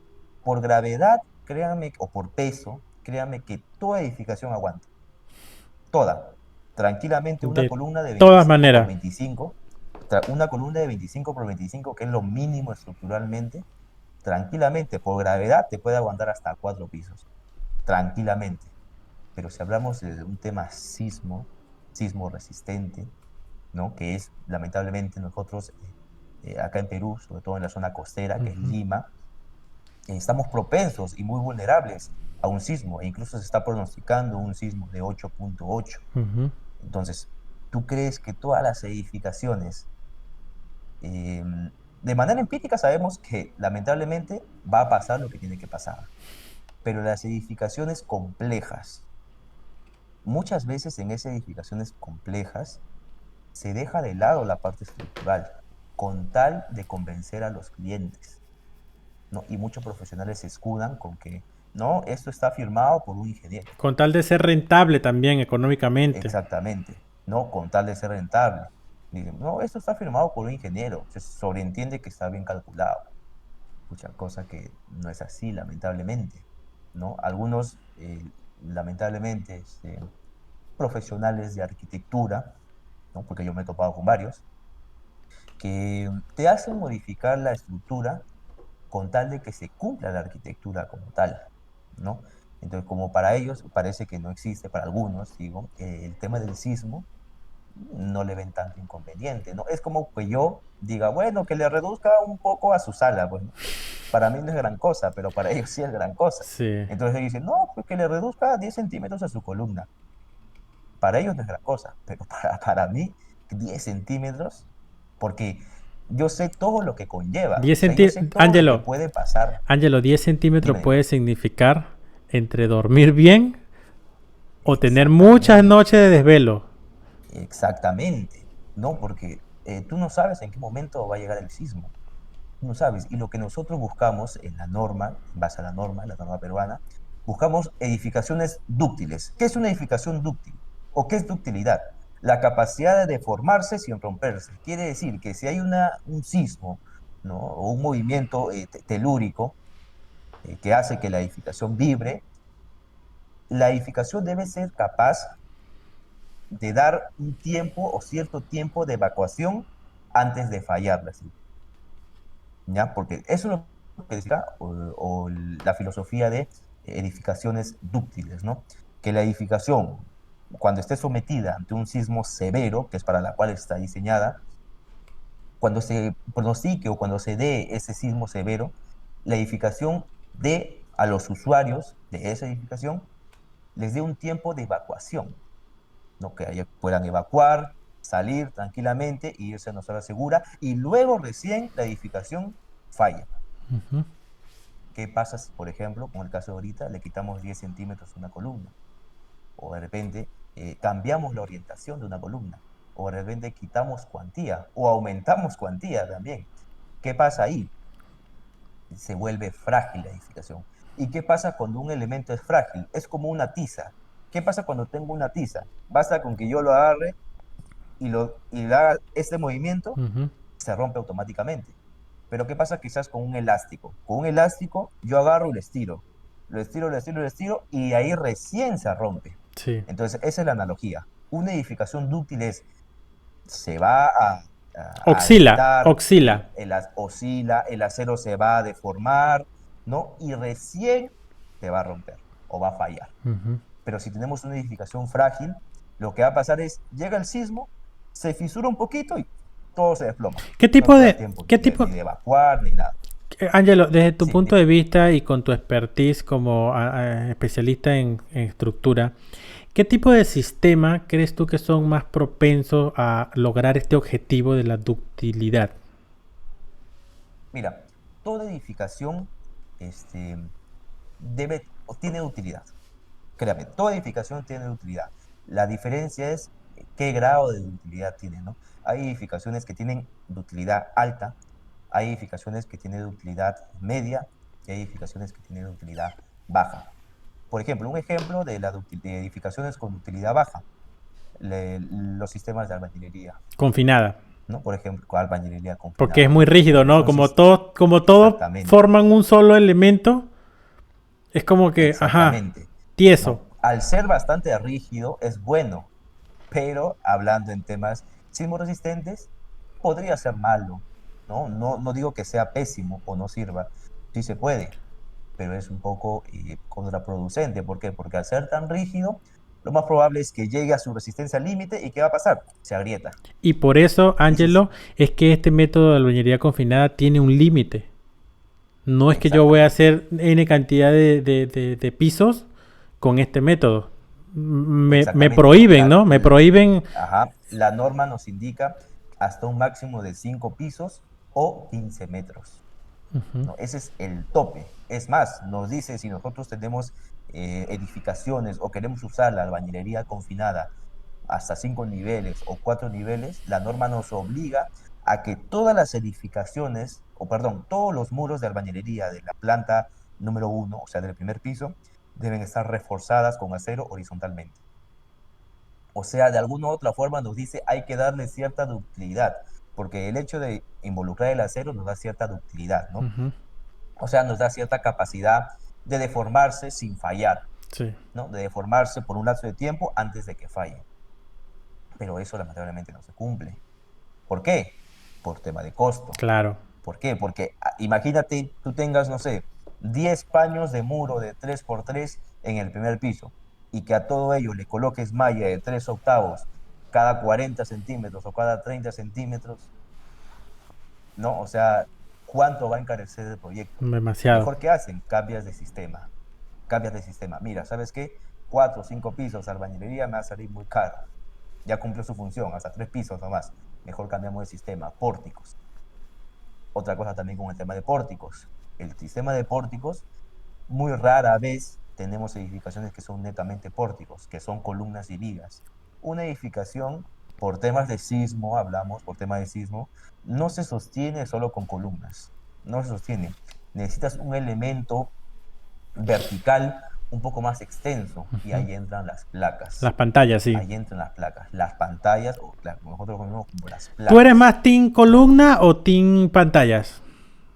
Por gravedad, créanme, o por peso, créame que toda edificación aguanta. Toda. Tranquilamente una De columna de todas 25 por maneras. 25, una columna de 25 por 25, que es lo mínimo estructuralmente, tranquilamente, por gravedad, te puede aguantar hasta 4 pisos. Tranquilamente. Pero si hablamos de un tema sismo resistente, ¿no? Que es lamentablemente nosotros acá en Perú, sobre todo en la zona costera, que es Ujú, Lima, estamos propensos y muy vulnerables a un sismo, e incluso se está pronosticando un sismo de 8.8. ujú. Entonces, ¿tú crees que todas las edificaciones, eh, de manera empírica sabemos que lamentablemente va a pasar lo que tiene que pasar, pero las edificaciones complejas, muchas veces en esas edificaciones complejas se deja de lado la parte estructural con tal de convencer a los clientes, ¿no? Y muchos profesionales se escudan con que, no, esto está firmado por un ingeniero. Con tal de ser rentable también económicamente. Exactamente, ¿no? Con tal de ser rentable. Dicen, no, esto está firmado por un ingeniero. Se sobreentiende que está bien calculado. Mucha cosa que no es así, lamentablemente, ¿no? Algunos, lamentablemente, profesionales de arquitectura, ¿no? Porque yo me he topado con varios, que te hacen modificar la estructura con tal de que se cumpla la arquitectura como tal, ¿no? Entonces, como para ellos parece que no existe, para algunos, digo, el tema del sismo, no le ven tanto inconveniente, ¿no? Es como que yo diga, bueno, que le reduzca un poco a su sala, bueno, para mí no es gran cosa, pero para ellos sí es gran cosa. Sí. Entonces ellos dicen, no, pues que le reduzca 10 centímetros a su columna. Para ellos no es gran cosa, pero para mí 10 centímetros, porque yo sé todo lo que conlleva, o 10 sea, yo sé centímetros. todo lo que Ángelo, puede pasar. Ángelo, 10 centímetros Dime, dime. puede significar entre dormir bien o tener muchas Exactamente, noches de desvelo. exactamente, ¿no? Porque tú no sabes en qué momento va a llegar el sismo. No sabes. Y lo que nosotros buscamos en la norma, en base a la norma peruana, buscamos edificaciones dúctiles. ¿Qué es una edificación dúctil? ¿O qué es ductilidad? La capacidad de deformarse sin romperse. Quiere decir que si hay un sismo, ¿no? O un movimiento telúrico que hace que la edificación vibre, la edificación debe ser capaz de dar un tiempo o cierto tiempo de evacuación antes de fallarla. ¿Sí? ¿Ya? Porque eso es lo que decía, o la filosofía de edificaciones dúctiles, ¿no? Que la edificación, cuando esté sometida ante un sismo severo, que es para la cual está diseñada, cuando se pronostique o cuando se dé ese sismo severo, la edificación dé a los usuarios de esa edificación, les dé un tiempo de evacuación, ¿no? Que ellos puedan evacuar, salir tranquilamente y irse a una zona segura, y luego recién la edificación falla. Ujú. ¿Qué pasa si, por ejemplo, como el caso de ahorita, le quitamos 10 centímetros a una columna? O de repente cambiamos la orientación de una columna. O de repente quitamos cuantía o aumentamos cuantía también. ¿Qué pasa ahí? Se vuelve frágil la edificación. ¿Y qué pasa cuando un elemento es frágil? Es como una tiza. ¿Qué pasa cuando tengo una tiza? Basta con que yo lo agarre y le haga este movimiento, Ujú. se rompe automáticamente. Pero ¿qué pasa quizás con un elástico? Con un elástico yo agarro y lo estiro. Lo estiro, lo estiro, lo estiro y ahí recién se rompe. Sí. Entonces, esa es la analogía. Una edificación dúctil se va a Oscila, agitar, oscila. oscila, el acero se va a deformar, ¿no? Y recién se va a romper o va a fallar. Ujú. Pero si tenemos una edificación frágil, lo que va a pasar es, llega el sismo, se fisura un poquito y todo se desploma. ¿Qué No tipo te da de, tiempo qué ni tipo, de evacuar ni nada. Ángelo, desde tu Sí, punto dime. de vista y con tu expertise como especialista en estructura, ¿qué tipo de sistema crees tú que son más propensos a lograr este objetivo de la ductilidad? Mira, toda edificación este, o tiene utilidad. Créame, toda edificación tiene utilidad. La diferencia es qué grado de utilidad tiene, ¿no? Hay edificaciones que tienen utilidad alta, hay edificaciones que tienen utilidad media y hay edificaciones que tienen utilidad baja. Por ejemplo, un ejemplo de edificaciones con utilidad baja, los sistemas de albañilería, Confinada. ¿no? Por ejemplo, con albañilería Porque es confinada. muy rígido, ¿no? Son Como todo exactamente, forman un solo elemento, es como que, ajá. exactamente. Tieso. ¿no? Al ser bastante rígido es bueno, pero hablando en temas sismoresistentes, podría ser malo, ¿no? No digo que sea pésimo o no sirva, sí se puede, pero es un poco contraproducente. ¿Por qué? Porque al ser tan rígido, lo más probable es que llegue a su resistencia al límite y ¿qué va a pasar? Se agrieta. Y por eso, Y si, Angelo, es que este método de albañilería confinada tiene un límite. No es que yo voy a exactamente, hacer N cantidad de pisos con este método. Me exactamente, porque prohíben, ¿no? Me prohíben. la norma nos indica hasta un máximo de 5 pisos o 15 metros. Ujú. ¿No? Ese es el tope. Es más, nos dice si nosotros tenemos edificaciones o queremos usar la albañilería confinada hasta 5 niveles o 4 niveles, la norma nos obliga a que todas las edificaciones, o perdón, todos los muros de albañilería de la planta número 1, o sea, del primer piso, deben estar reforzadas con acero horizontalmente. O sea, de alguna u otra forma nos dice hay que darle cierta ductilidad, porque el hecho de involucrar el acero nos da cierta ductilidad, ¿no? Ujú. O sea, nos da cierta capacidad de deformarse sin fallar, Sí, ¿no? De deformarse por un lapso de tiempo antes de que falle. Pero eso lamentablemente no se cumple. ¿Por qué? Por tema de costo. claro. ¿Por qué? Porque imagínate, tú tengas, no sé, 10 paños de muro de 3x3 en el primer piso y que a todo ello le coloques malla de 3 octavos cada 40 centímetros o cada 30 centímetros, ¿no? O sea, ¿cuánto va a encarecer el proyecto? Demasiado. Mejor que hacen, cambias de sistema. Cambias de sistema. Mira, ¿sabes qué? 4 o 5 pisos de albañilería me va a salir muy caro. Ya cumplió su función, hasta 3 pisos nomás. Mejor cambiamos de sistema. Pórticos. Otra cosa también con el tema de pórticos. El sistema de pórticos, muy rara vez tenemos edificaciones que son netamente pórticos, que son columnas y vigas. Una edificación, por temas de sismo, hablamos, por temas de sismo, no se sostiene solo con columnas. No se sostiene. Necesitas un elemento vertical un poco más extenso y Ujú. ahí entran las placas. Las pantallas, sí. Ahí entran las placas. Las pantallas, o nosotros lo conocemos como las ¿Tú eres placas. más team columna o team pantallas?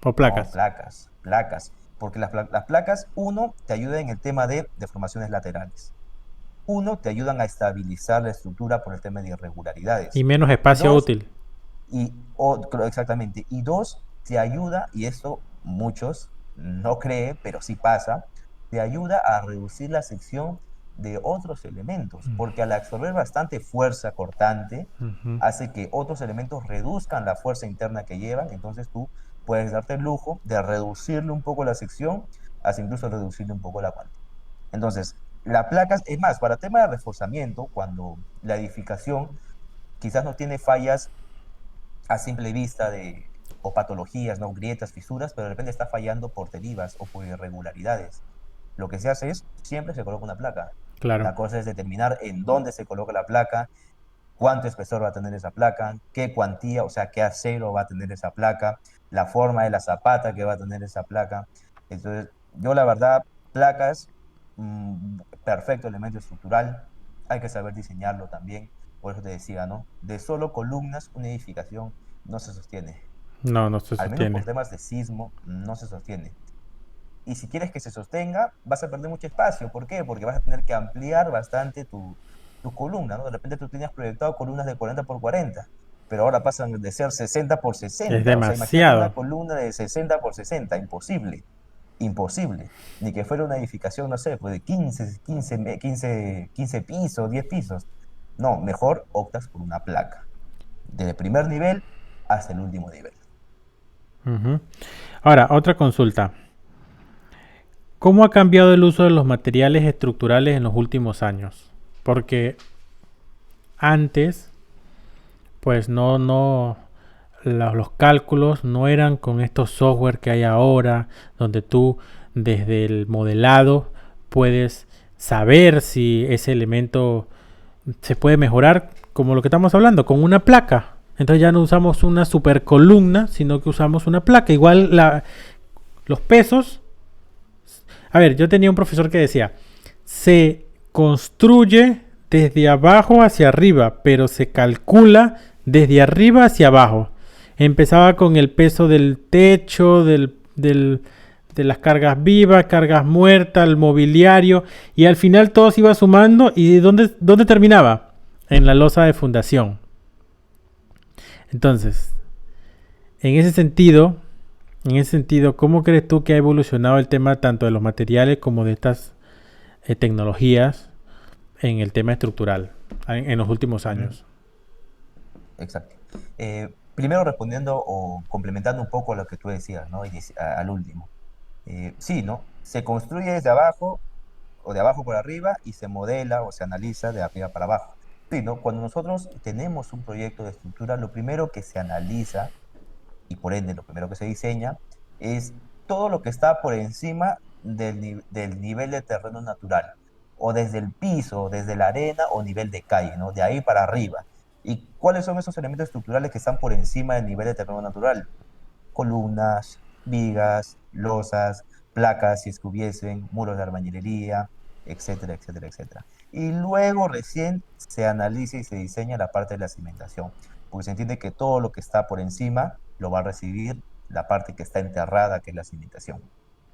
O No, placas. placas, placas. Porque las placas, uno, te ayudan en el tema de deformaciones laterales. Uno, te ayudan a estabilizar la estructura por el tema de Y irregularidades. menos Y espacio dos, útil. exactamente. Y dos, te ayuda, y esto muchos no creen, pero sí pasa, te ayuda a reducir la sección de otros elementos, porque al absorber bastante fuerza cortante, Ujú. hace que otros elementos reduzcan la fuerza interna que llevan, entonces tú puedes darte el lujo de reducirle un poco la sección, hasta incluso reducirle un poco la cuantía. Entonces, la placa, es más, para tema de reforzamiento, cuando la edificación quizás no tiene fallas a simple vista o patologías, ¿no? Grietas, fisuras, pero de repente está fallando por derivas o por irregularidades. Lo que se hace es, siempre se coloca una placa. Claro. La cosa es determinar en dónde se coloca la placa, cuánto espesor va a tener esa placa, qué cuantía, o sea, qué acero va a tener esa placa, la forma de la zapata que va a tener esa placa. Entonces, yo la verdad, placas, perfecto elemento estructural, hay que saber diseñarlo también. Por eso te decía, ¿no? De solo columnas, una edificación no se sostiene. No, no se Al menos por sostiene. temas de sismo, no se sostiene. Y si quieres que se sostenga, vas a perder mucho espacio. ¿Por qué? Porque vas a tener que ampliar bastante tu columna, ¿no? De repente tú tenías proyectado columnas de 40x40, pero ahora pasan de ser 60 por Es 60. O sea, imagínate una demasiado. columna de 60 por 60. Imposible. Imposible. Ni que fuera una edificación, no sé, pues de 15 pisos, 10 pisos. No, mejor optas por una placa. Desde el primer nivel hasta el último nivel. Ujú. Ahora, otra consulta. ¿Cómo ha cambiado el uso de los materiales estructurales en los últimos años? Porque antes, pues los cálculos no eran con estos software que hay ahora, donde tú desde el modelado puedes saber si ese elemento se puede mejorar, como lo que estamos hablando, con una placa. Entonces ya no usamos una super columna, sino que usamos una placa. Igual los pesos. A ver, yo tenía un profesor que decía, se construye desde abajo hacia arriba, pero se calcula desde arriba hacia abajo. Empezaba con el peso del techo, de las cargas vivas, cargas muertas, el mobiliario, y al final todo se iba sumando. ¿Y dónde terminaba? En la losa de fundación. Entonces, en ese sentido, ¿cómo crees tú que ha evolucionado el tema tanto de los materiales como de estas tecnologías en el tema estructural en los últimos Ujú, años? exacto. Primero respondiendo o complementando un poco lo que tú decías, ¿no? Al último. Sí, ¿no? Se construye desde abajo o de abajo por arriba y se modela o se analiza de arriba para abajo. Sí, ¿no? Cuando nosotros tenemos un proyecto de estructura, lo primero que se analiza y por ende lo primero que se diseña es todo lo que está por encima del nivel de terreno natural, o desde el piso, desde la arena o nivel de calle, ¿no? De ahí para arriba. ¿Y cuáles son esos elementos estructurales que están por encima del nivel de terreno natural? Columnas, vigas, losas, placas, si es que hubiesen, muros de albañilería, etcétera, etcétera, etcétera. Y luego recién se analiza y se diseña la parte de la cimentación, porque se entiende que todo lo que está por encima lo va a recibir la parte que está enterrada, que es la cimentación.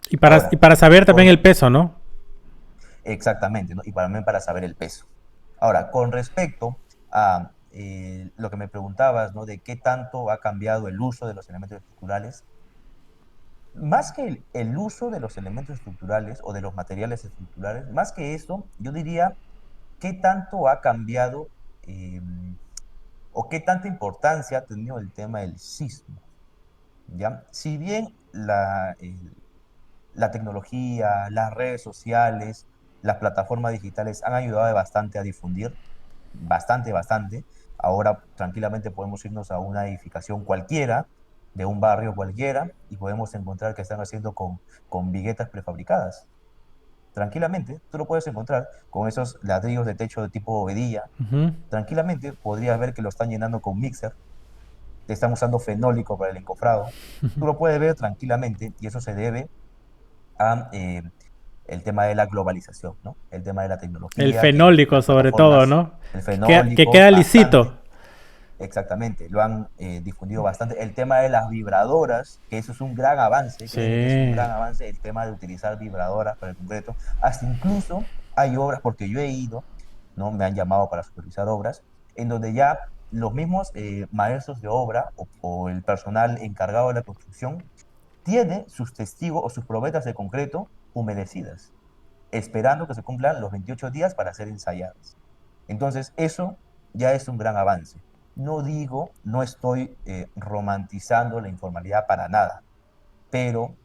Y Ahora, para saber también con, el peso, ¿no? exactamente, ¿no? Y también para saber el peso. Ahora, con respecto a lo que me preguntabas, ¿no? De qué tanto ha cambiado el uso de los elementos estructurales, más que el uso de los elementos estructurales o de los materiales estructurales, más que eso, yo diría qué tanto ha cambiado eh, o qué tanta importancia ha tenido el tema del sismo, ¿ya? Si bien la tecnología, las redes sociales, las plataformas digitales han ayudado bastante a difundir, bastante, bastante. Ahora tranquilamente podemos irnos a una edificación cualquiera, de un barrio cualquiera, y podemos encontrar que están haciendo con viguetas prefabricadas. Tranquilamente, tú lo puedes encontrar con esos ladrillos de techo de tipo bovedilla. Ujú. Tranquilamente podrías ver que lo están llenando con mixer, te están usando fenólico para el encofrado. Tú lo puedes ver tranquilamente y eso se debe a el tema de la globalización, ¿no? El tema de la El tecnología, que fenólico las sobre todo, plataformas, ¿no? el Que fenólico, queda lisito. bastante, exactamente, lo han difundido bastante. El tema de las vibradoras, que eso es un gran avance, créeme que es un Sí. gran avance, el tema de utilizar vibradoras para el concreto. Hasta incluso hay obras, porque yo he ido, ¿no? Me han llamado para supervisar obras, en donde ya los mismos maestros de obra o el personal encargado de la construcción tiene sus testigos o sus probetas de concreto humedecidas, esperando que se cumplan los 28 días para ser ensayadas. Entonces, eso ya es un gran avance. No digo, no estoy romantizando la informalidad para nada, pero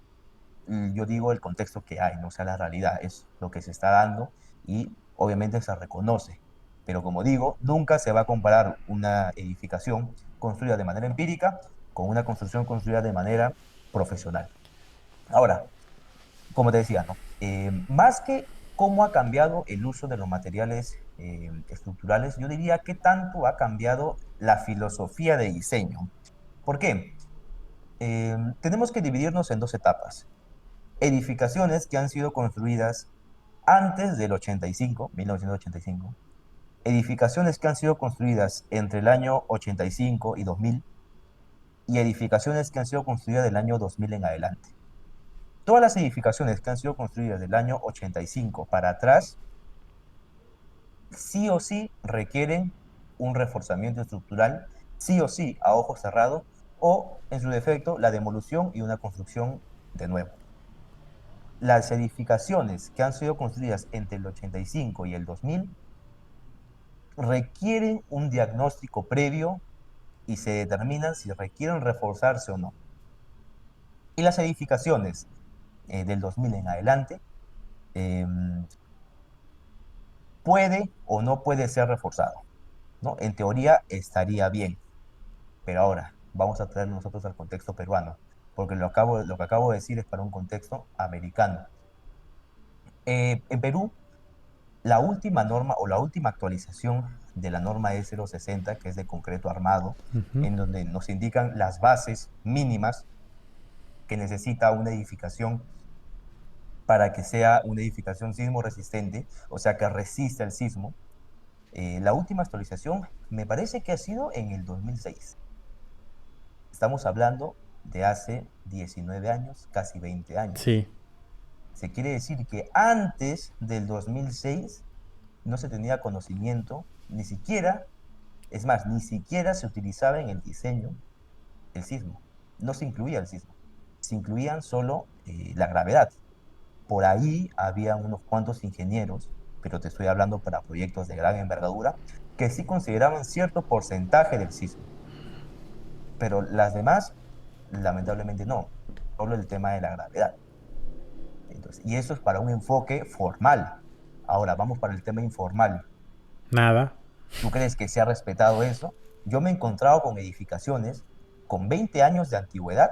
yo digo el contexto que hay, no o sea la realidad, es lo que se está dando y obviamente se reconoce. Pero como digo, nunca se va a comparar una edificación construida de manera empírica con una construcción construida de manera profesional. Ahora, como te decía, ¿no? Más que cómo ha cambiado el uso de los materiales estructurales, yo diría qué tanto ha cambiado la filosofía de diseño. ¿Por qué? Tenemos que dividirnos en dos etapas. Edificaciones que han sido construidas antes del 85, 1985, edificaciones que han sido construidas entre el año 85 y 2000, y edificaciones que han sido construidas del año 2000 en adelante. Todas las edificaciones que han sido construidas del año 85 para atrás, sí o sí requieren un reforzamiento estructural, sí o sí a ojo cerrado, o en su defecto la demolición y una construcción de nuevo. Las edificaciones que han sido construidas entre el 85 y el 2000 requieren un diagnóstico previo y se determinan si requieren reforzarse o no. Y las edificaciones del 2000 en adelante eh, puede o no puede ser reforzado, ¿no? En teoría estaría bien, pero ahora vamos a traer nosotros al contexto peruano, porque lo que acabo de decir es para un contexto americano. En Perú, la última norma o la última actualización de la norma E060, que es de concreto armado, Ujú. en donde nos indican las bases mínimas que necesita una edificación para que sea una edificación sismo resistente, o sea, que resista el sismo. La última actualización me parece que ha sido en el 2006. Estamos hablando de hace 19 años, casi 20 años. Sí, Se quiere decir que antes del 2006 no se tenía conocimiento, ni siquiera, es más, ni siquiera se utilizaba en el diseño el sismo. No se incluía el sismo. Se incluían solo la gravedad. Por ahí había unos cuantos ingenieros, pero te estoy hablando para proyectos de gran envergadura, que sí consideraban cierto porcentaje del sismo. Pero las demás, lamentablemente no. Solo el tema de la gravedad. Entonces, y eso es para un enfoque formal. Ahora, vamos para el tema informal. nada. ¿Tú crees que se ha respetado eso? Yo me he encontrado con edificaciones con 20 años de antigüedad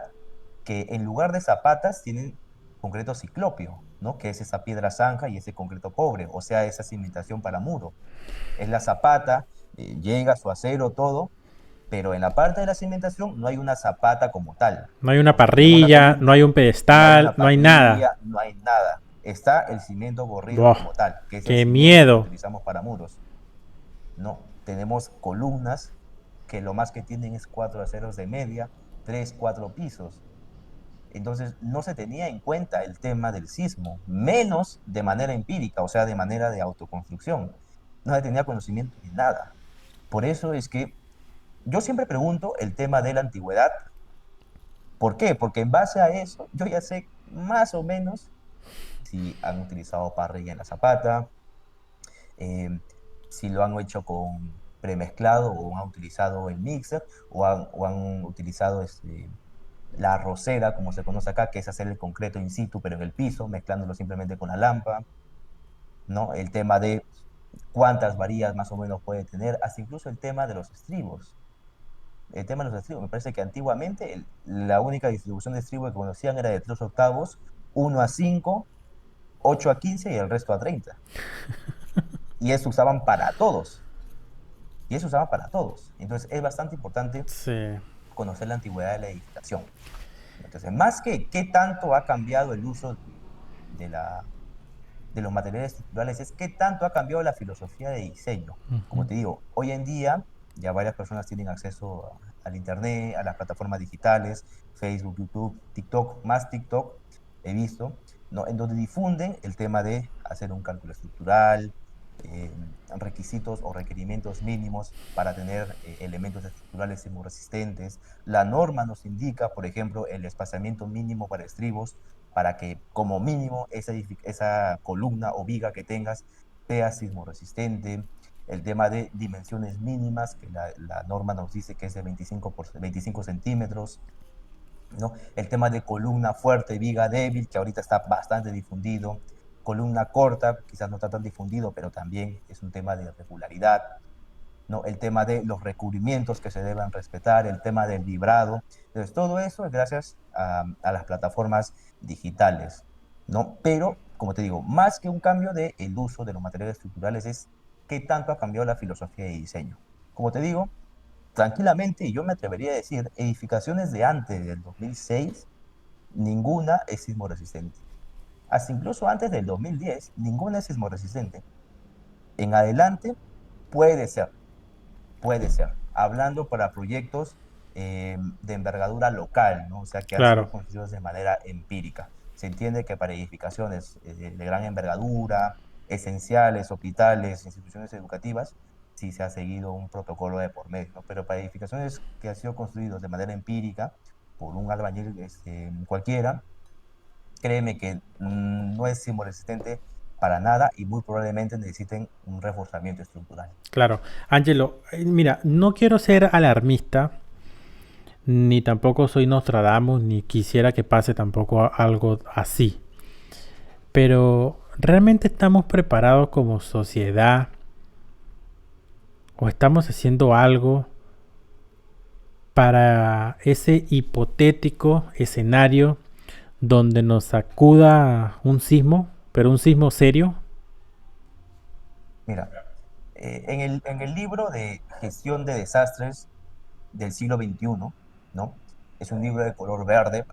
que en lugar de zapatas tienen concreto ciclopio, ¿no? Que es esa piedra zanja y ese concreto pobre, o sea, esa cimentación para muro. Es la zapata, llega su acero, todo, pero en la parte de la cimentación no hay una zapata como tal. No hay una O si llega una parrilla, no hay columna, un no hay pedestal, una no hay nada. parrilla, no hay nada. Está el cimiento borrido Buah, como tal, que es el qué cimiento que miedo. utilizamos para muros. No, tenemos columnas que lo más que tienen es cuatro aceros de media, tres, cuatro pisos. Entonces no se tenía en cuenta el tema del sismo, menos de manera empírica, o sea, de manera de autoconstrucción. No se tenía conocimiento de nada. Por eso es que yo siempre pregunto el tema de la antigüedad. ¿Por qué? Porque en base a eso yo ya sé más o menos si han utilizado parrilla en la zapata, eh, si lo han hecho con premezclado o han utilizado el mixer o han utilizado la arrocera, como se conoce acá, que es hacer el concreto in situ, pero en el piso, mezclándolo simplemente con la lámpara, ¿no? El tema de cuántas varillas más o menos puede tener, hasta incluso el tema de los estribos. El tema de los estribos, me parece que antiguamente la única distribución de estribo que conocían era de 3 octavos, 1 a 5, 8 a 15 y el resto a 30. Y eso usaban para todos. Y eso usaba para todos. Entonces es bastante importante Sí, conocer la antigüedad de la edificación. Entonces, más que qué tanto ha cambiado el uso de, la, de los materiales estructurales, es qué tanto ha cambiado la filosofía de diseño. Como te digo, hoy en día ya varias personas tienen acceso al Internet, a las plataformas digitales, Facebook, YouTube, TikTok, más TikTok, he visto, ¿no? En donde difunden el tema de hacer un cálculo estructural, eh, requisitos o requerimientos mínimos para tener elementos estructurales sismorresistentes. La norma nos indica, por ejemplo, el espaciamiento mínimo para estribos, para que como mínimo esa columna o viga que tengas sea sismorresistente. El tema de dimensiones mínimas, que la norma nos dice que es de 25 centímetros, ¿no? El tema de columna fuerte, viga débil, que ahorita está bastante difundido. Columna corta, quizás no está tan difundido, pero también es un tema de regularidad, ¿no? El tema de los recubrimientos que se deben respetar, el tema del vibrado. Entonces, todo eso es gracias a las plataformas digitales, ¿no? Pero, como te digo, más que un cambio del uso de los materiales estructurales es qué tanto ha cambiado la filosofía de diseño. Como te digo, tranquilamente, y yo me atrevería a decir, edificaciones de antes del 2006, ninguna es sismoresistente. Hasta incluso antes del 2010, ninguna es sismoresistente. En adelante, puede ser, puede ser. Hablando para proyectos de envergadura local, ¿no? O sea, que han sido claro. construidos de manera empírica. Se entiende que para edificaciones de gran envergadura, esenciales, hospitales, instituciones educativas, sí se ha seguido un protocolo de por medio, ¿no? Pero para edificaciones que han sido construidos de manera empírica por un albañil cualquiera, créeme que no es sismo resistente para nada y muy probablemente necesiten un reforzamiento estructural. Claro, Angelo, mira, no quiero ser alarmista, ni tampoco soy Nostradamus, ni quisiera que pase tampoco algo así. Pero ¿realmente estamos preparados como sociedad o estamos haciendo algo para ese hipotético escenario donde nos sacuda un sismo, pero un sismo serio? Mira, en el libro de gestión de desastres del siglo XXI, ¿no? Es un libro de color verde,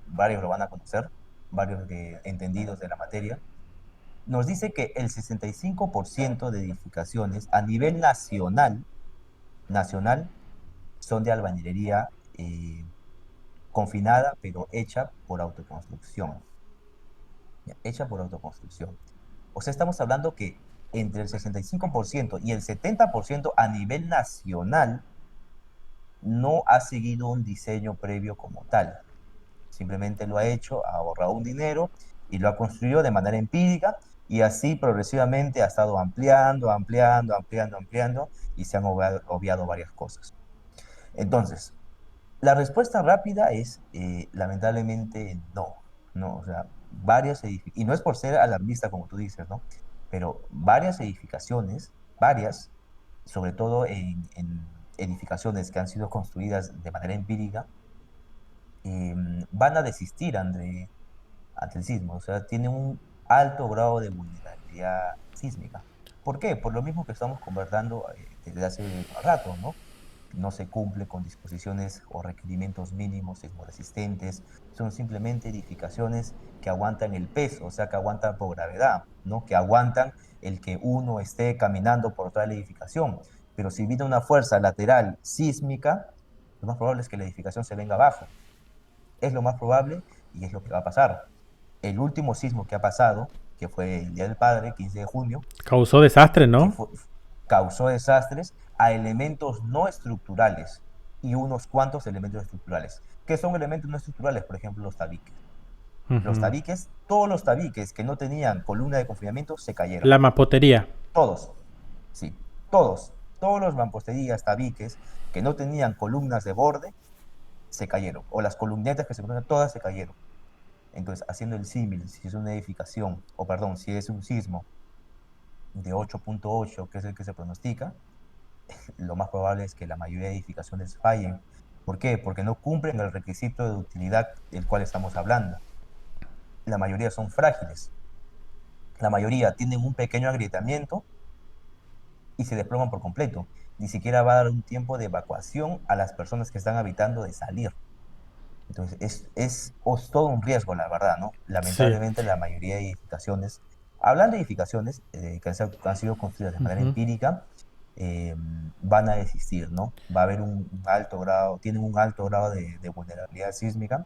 varios lo van a conocer, varios entendidos de la materia. Nos dice que el 65% de edificaciones a nivel nacional son de albañilería confinada, pero hecha por autoconstrucción. Ya, hecha por autoconstrucción. O sea, estamos hablando que entre el 65% y el 70% a nivel nacional no ha seguido un diseño previo como tal. Simplemente lo ha hecho, ha ahorrado un dinero y lo ha construido de manera empírica y así progresivamente ha estado ampliando, ampliando, ampliando, ampliando y se han obviado varias cosas. Entonces, la respuesta rápida es, lamentablemente, no, no, o sea, varias edificaciones, y no es por ser alarmista como tú dices, ¿no? Pero varias edificaciones, varias, sobre todo en edificaciones que han sido construidas de manera empírica, van a desistir ante el sismo, o sea, tienen un alto grado de vulnerabilidad sísmica. ¿Por qué? Por lo mismo que estamos conversando desde hace rato, ¿no? No se cumple con disposiciones o requerimientos mínimos sismoresistentes, son simplemente edificaciones que aguantan el peso, o sea, que aguantan por gravedad, ¿no? Que aguantan el que uno esté caminando por toda la edificación. Pero si viene una fuerza lateral sísmica, lo más probable es que la edificación se venga abajo. Es lo más probable y es lo que va a pasar. El último sismo que ha pasado, que fue el Día del Padre, 15 de junio, Causó desastre, que ¿no? fue, causó desastres a elementos no estructurales y unos cuantos elementos estructurales. ¿Qué son elementos no estructurales? Por ejemplo, los tabiques. Los Ujú. tabiques, todos los tabiques que no tenían columna de confinamiento se cayeron. La mapotería. Todos, sí, todos. Todos los mamposterías, tabiques que no tenían columnas de borde se cayeron. O las columnetas que se encuentran, todas se cayeron. Entonces, haciendo el símil, si es una edificación, o perdón, si es un sismo de 8.8, que es el que se pronostica, lo más probable es que la mayoría de edificaciones fallen. ¿Por qué? Porque no cumplen el requisito de utilidad del cual estamos hablando. La mayoría son frágiles. La mayoría tienen un pequeño agrietamiento y se desploman por completo. Ni siquiera va a dar un tiempo de evacuación a las personas que están habitando de salir. Entonces, es todo un riesgo, la verdad, ¿no? Sí. Lamentablemente, la mayoría de edificaciones, hablando de edificaciones que han sido construidas de manera Ujú. empírica, eh, van a desistir, ¿no? Va a haber un alto grado, tienen un alto grado de vulnerabilidad sísmica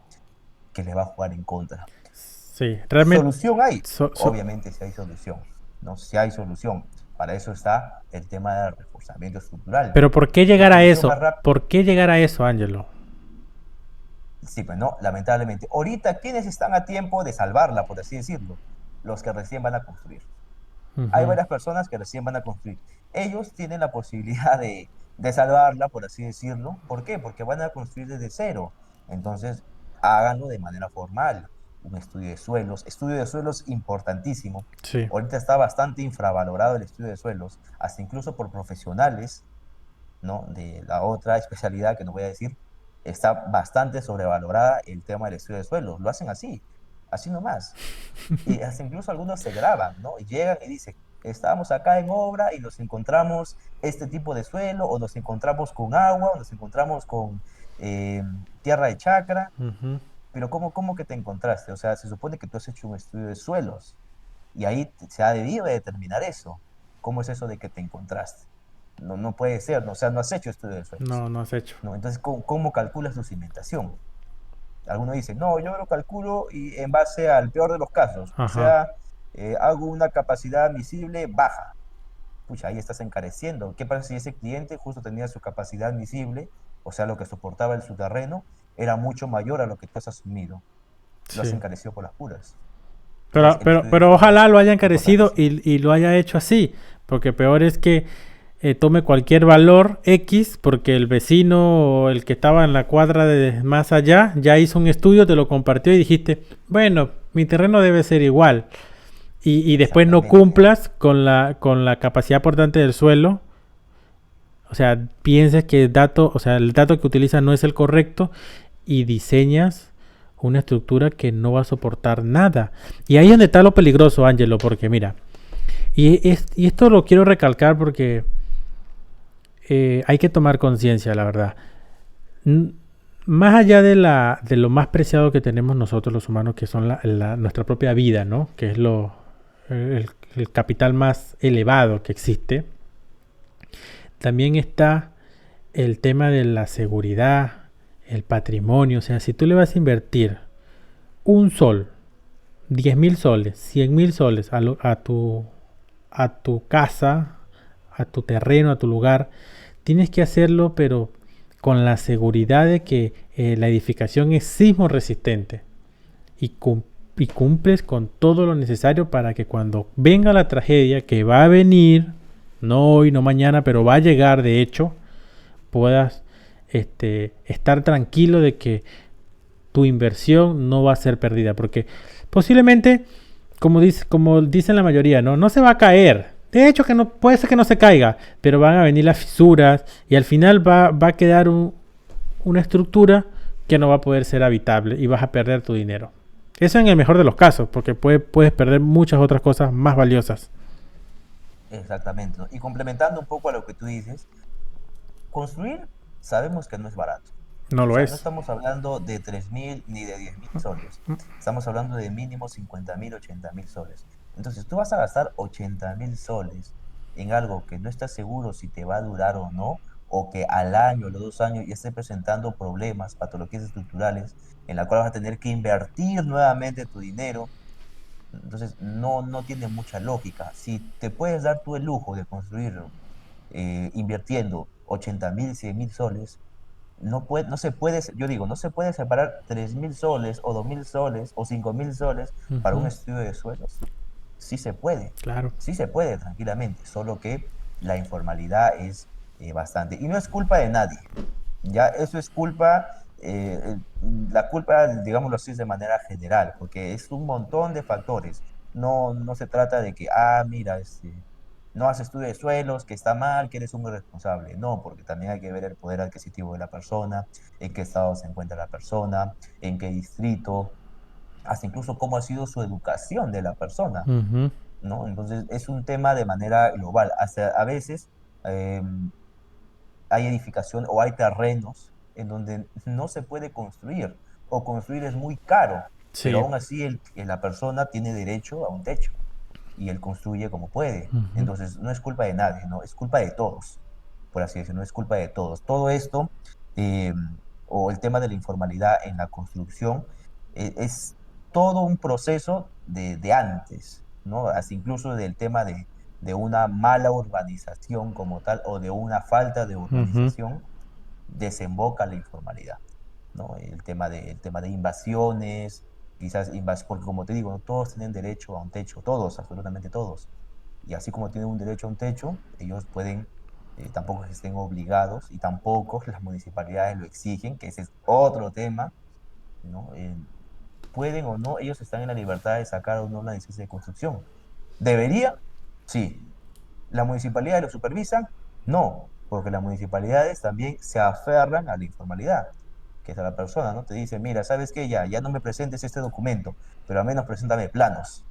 que les va a jugar en contra. Sí, realmente. ¿Solución hay? so- so- Obviamente sí hay solución, ¿no? Sí hay solución. Para eso está el tema del reforzamiento estructural. Pero ¿por qué La llegar a solución eso? más rápida, ¿Por qué llegar a eso, Ángelo? sí, pues no, lamentablemente. Ahorita, ¿quiénes están a tiempo de salvarla, por así decirlo? Los que recién van a construir. Hay Ujú. varias personas que recién van a construir. Ellos tienen la posibilidad de salvarla, por así decirlo. ¿Por qué? Porque van a construir desde cero. Entonces, háganlo de manera formal. Un estudio de suelos importantísimo. Sí. Ahorita está bastante infravalorado el estudio de suelos, hasta incluso por profesionales, ¿no? De la otra especialidad que no voy a decir, está bastante sobrevalorada el tema del estudio de suelos. Lo hacen así, así nomás. Y hasta incluso algunos se graban, ¿no? Y llegan y dicen, estábamos acá en obra y nos encontramos este tipo de suelo, o nos encontramos con agua, o nos encontramos con eh, tierra de chacra, Ujú. pero ¿cómo que te encontraste? O sea, se supone que tú has hecho un estudio de suelos y ahí se ha debido de determinar eso. ¿Cómo es eso de que te encontraste? No, no puede ser, no, o sea, no has hecho estudio de suelos, No, no has hecho. ¿no? Entonces, ¿cómo calculas tu cimentación? Algunos dicen, no, yo lo calculo y en base al peor de los casos, o Ajá. sea, hago una capacidad admisible baja. Pucha, ahí estás encareciendo. ¿Qué pasa si ese cliente justo tenía su capacidad admisible, o sea, lo que soportaba su terreno, era mucho mayor a lo que tú has asumido? Lo has Sí. encarecido por las puras. Pero, Entonces, el pero, estudio de pero suelo ojalá es lo haya encarecido importantísimo. y lo haya hecho así. Porque peor es que tome cualquier valor X, porque el vecino o el que estaba en la cuadra de más allá ya hizo un estudio, te lo compartió y dijiste, bueno, mi terreno debe ser igual. Y después no Exactamente. cumplas con la capacidad portante del suelo. O sea, pienses que el dato, o sea, el dato que utilizas no es el correcto y diseñas una estructura que no va a soportar nada. Y ahí es donde está lo peligroso, Ángelo, porque mira, y esto lo quiero recalcar porque hay que tomar conciencia, la verdad. N- Más allá de lo más preciado que tenemos nosotros los humanos, que son nuestra propia vida, ¿no? Que es el capital más elevado que existe, también está el tema de la seguridad, el patrimonio. O sea, si tú le vas a invertir un sol, 10.000 soles, 100.000 soles a tu casa, a tu terreno, a tu lugar, tienes que hacerlo, pero con la seguridad de que la edificación es sismo resistente y, y cumples con todo lo necesario para que cuando venga la tragedia, que va a venir, no hoy, no mañana, pero va a llegar de hecho, puedas estar tranquilo de que tu inversión no va a ser perdida, porque posiblemente, como dicen la mayoría, no se va a caer. De hecho, que no puede ser que no se caiga, pero van a venir las fisuras y al final va a quedar una estructura que no va a poder ser habitable y vas a perder tu dinero. Eso en el mejor de los casos, porque puedes perder muchas otras cosas más valiosas. Exactamente, ¿no? Y complementando un poco a lo que tú dices, construir sabemos que no es barato. No O lo sea, no es. estamos hablando de 3.000 ni de 10.000 soles. Estamos hablando de mínimo 50.000, 80.000 soles. Entonces, tú vas a gastar 80.000 soles en algo que no estás seguro si te va a durar o no, o que al año o los 2 años ya esté presentando problemas, patologías estructurales, en la cual vas a tener que invertir nuevamente tu dinero. Entonces, no tiene mucha lógica. Si te puedes dar tú el lujo de construir invirtiendo 80.000, 100.000 soles, no se puede, yo digo, no se puede separar 3.000 soles o 2.000 soles o 5.000 soles para un Ujú, estudio de suelos. claro. Sí se puede tranquilamente, solo que la informalidad es bastante. Y no es culpa de nadie, ya eso es culpa, la culpa, digámoslo así, es de manera general, porque es un montón de factores. No se trata de que, mira, no haces estudio de suelos, que está mal, que eres un irresponsable. No, porque también hay que ver el poder adquisitivo de la persona, en qué estado se encuentra la persona, en qué distrito, hasta incluso cómo ha sido su educación de la persona, Ujú, ¿no? Entonces es un tema de manera global. Hasta a veces hay edificación o hay terrenos en donde no se puede construir o construir es muy caro, pero sí. aún así la persona tiene derecho a un techo y él construye como puede. Ujú, Entonces no es culpa de nadie, no, es culpa de todos, por así decirlo, no es culpa de todos. Todo esto, eh, o el tema de la informalidad en la construcción, es todo un proceso de antes, ¿no? Hasta incluso del tema de una mala urbanización como tal o de una falta de ujú. urbanización desemboca la informalidad, ¿no? El tema de invasiones, quizás porque como te digo, ¿no? Todos tienen derecho a un techo, todos, absolutamente todos. Y así como tienen un derecho a un techo, ellos pueden, tampoco es que estén obligados y tampoco las municipalidades lo exigen, que ese es otro tema, ¿no? Pueden o no, ellos están en la libertad de sacar o no una licencia de construcción. ¿Debería? Sí. ¿La municipalidad lo supervisa? No, porque las municipalidades también se aferran a la informalidad, que es a la persona, ¿no? Te dice, mira, ¿sabes qué? Ya no me presentes este documento, pero al menos preséntame planos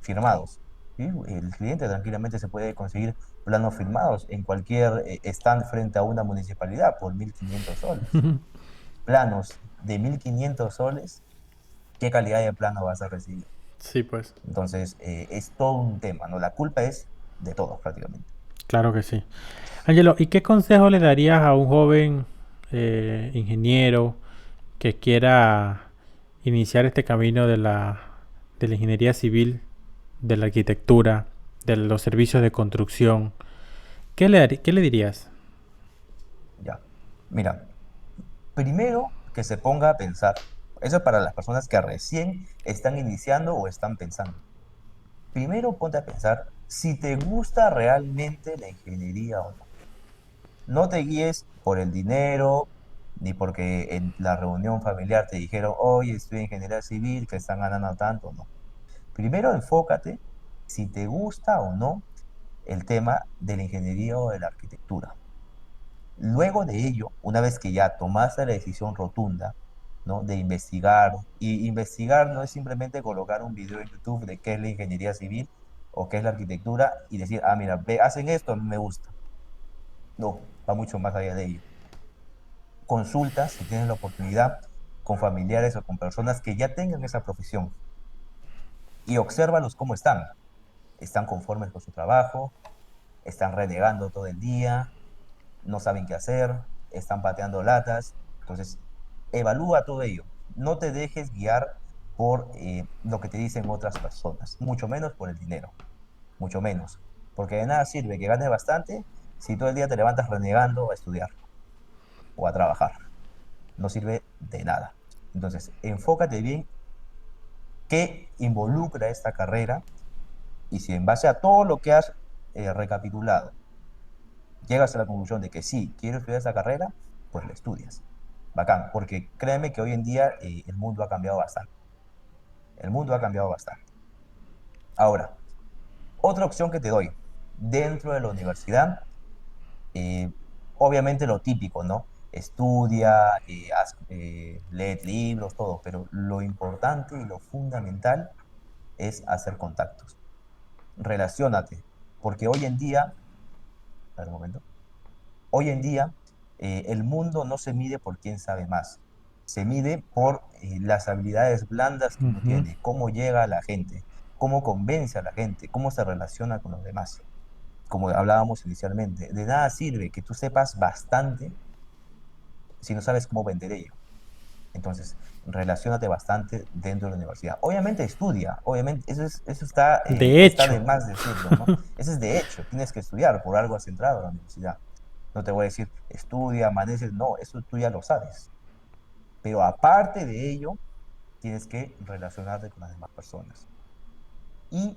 firmados. ¿Sí? El cliente tranquilamente se puede conseguir planos firmados en cualquier stand frente a una municipalidad por 1.500 soles. Planos de 1.500 soles, ¿qué calidad de plano vas a recibir? Sí, pues. Entonces, es todo un tema, ¿no? La culpa es de todos prácticamente. Claro que sí. Angelo, ¿y qué consejo le darías a un joven ingeniero que quiera iniciar este camino de la ingeniería civil, de la arquitectura, de los servicios de construcción? ¿Qué le dirías? Ya. Mira, primero que se ponga a pensar. Eso es para las personas que recién están iniciando o están pensando. Primero ponte a pensar si te gusta realmente la ingeniería o no. No te guíes por el dinero, ni porque en la reunión familiar te dijeron, oye, estoy en ingeniería civil, que están ganando tanto, no. Primero enfócate si te gusta o no el tema de la ingeniería o de la arquitectura. Luego de ello, una vez que ya tomaste la decisión rotunda, ¿no? De investigar, y investigar no es simplemente colocar un video en YouTube de qué es la ingeniería civil o qué es la arquitectura y decir, mira, hacen esto, a mí me gusta. No, va mucho más allá de ello. Consulta, si tienes la oportunidad, con familiares o con personas que ya tengan esa profesión y obsérvalos cómo están. ¿Están conformes con su trabajo? ¿Están renegando todo el día? ¿No saben qué hacer? ¿Están pateando latas? Entonces, evalúa todo ello. No te dejes guiar por lo que te dicen otras personas, mucho menos por el dinero, mucho menos. Porque de nada sirve que ganes bastante si todo el día te levantas renegando a estudiar o a trabajar. No sirve de nada. Entonces, enfócate bien qué involucra esta carrera y si en base a todo lo que has recapitulado llegas a la conclusión de que sí, quiero estudiar esta carrera, pues la estudias. Bacán, porque créeme que hoy en día el mundo ha cambiado bastante. El mundo ha cambiado bastante. Ahora, otra opción que te doy, dentro de la universidad, eh, obviamente lo típico, ¿no? Estudia, lee libros, todo, pero lo importante y lo fundamental es hacer contactos. Relaciónate, porque hoy en día, a ver un momento, hoy en día el mundo no se mide por quién sabe más, se mide por las habilidades blandas que uno Ujú. tiene, cómo llega a la gente, cómo convence a la gente, cómo se relaciona con los demás. Como hablábamos inicialmente, de nada sirve que tú sepas bastante si no sabes cómo vender ello. Entonces, relaciónate bastante dentro de la universidad. Obviamente estudia, obviamente, De está de hecho, más decirlo, ¿no? Eso es de hecho, tienes que estudiar, por algo has entrado a la universidad. No te voy a decir, estudia, amaneces, no, eso tú ya lo sabes. Pero aparte de ello, tienes que relacionarte con las demás personas. Y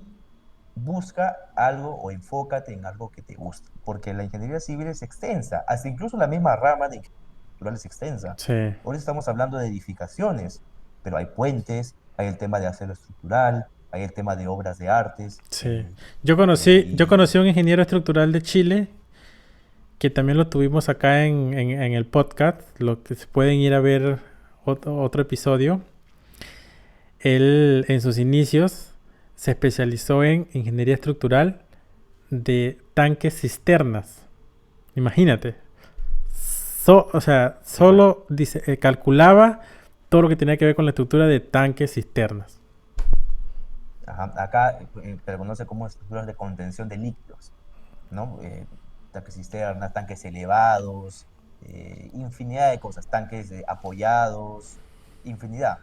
busca algo o enfócate en algo que te guste, porque la ingeniería civil es extensa, hasta incluso la misma rama de ingeniería estructural es extensa. sí, Hoy estamos hablando de edificaciones, pero hay puentes, hay el tema de acero estructural, hay el tema de obras de artes, sí. Yo conocí a y un ingeniero estructural de Chile que también lo tuvimos acá en el podcast, lo que se pueden ir a ver otro episodio. Él en sus inicios se especializó en ingeniería estructural de tanques cisternas. Imagínate. O sea, súper. solo calculaba todo lo que tenía que ver con la estructura de tanques cisternas. Ajá, acá se conoce como estructuras de contención de líquidos, ¿no? Tanques cisternas, tanques elevados, infinidad de cosas, tanques apoyados, infinidad,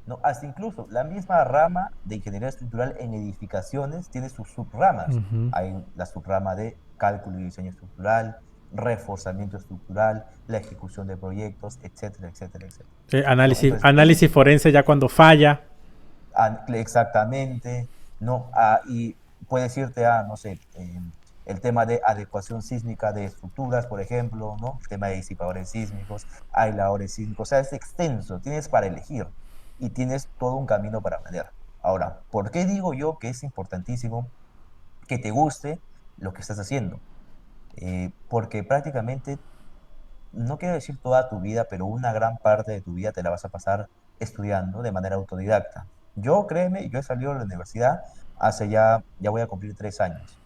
¿no? Hasta incluso la misma rama de ingeniería estructural en edificaciones tiene sus subramas. Ujú. Hay la subrama de cálculo y diseño estructural, reforzamiento estructural, la ejecución de proyectos, etcétera, etcétera, etcétera. ¿No? Análisis, Entonces, análisis forense ya cuando falla. exactamente, ¿no? Y puedes irte a, no sé, el tema de adecuación sísmica de estructuras, por ejemplo, ¿no? El tema de disipadores sísmicos, aisladores sísmicos, o sea, es extenso, tienes para elegir y tienes todo un camino para aprender. Ahora, ¿por qué digo yo que es importantísimo que te guste lo que estás haciendo? Porque prácticamente, no quiero decir toda tu vida, pero una gran parte de tu vida te la vas a pasar estudiando de manera autodidacta. Yo, créeme, yo he salido de la universidad hace ya voy a cumplir 3 años,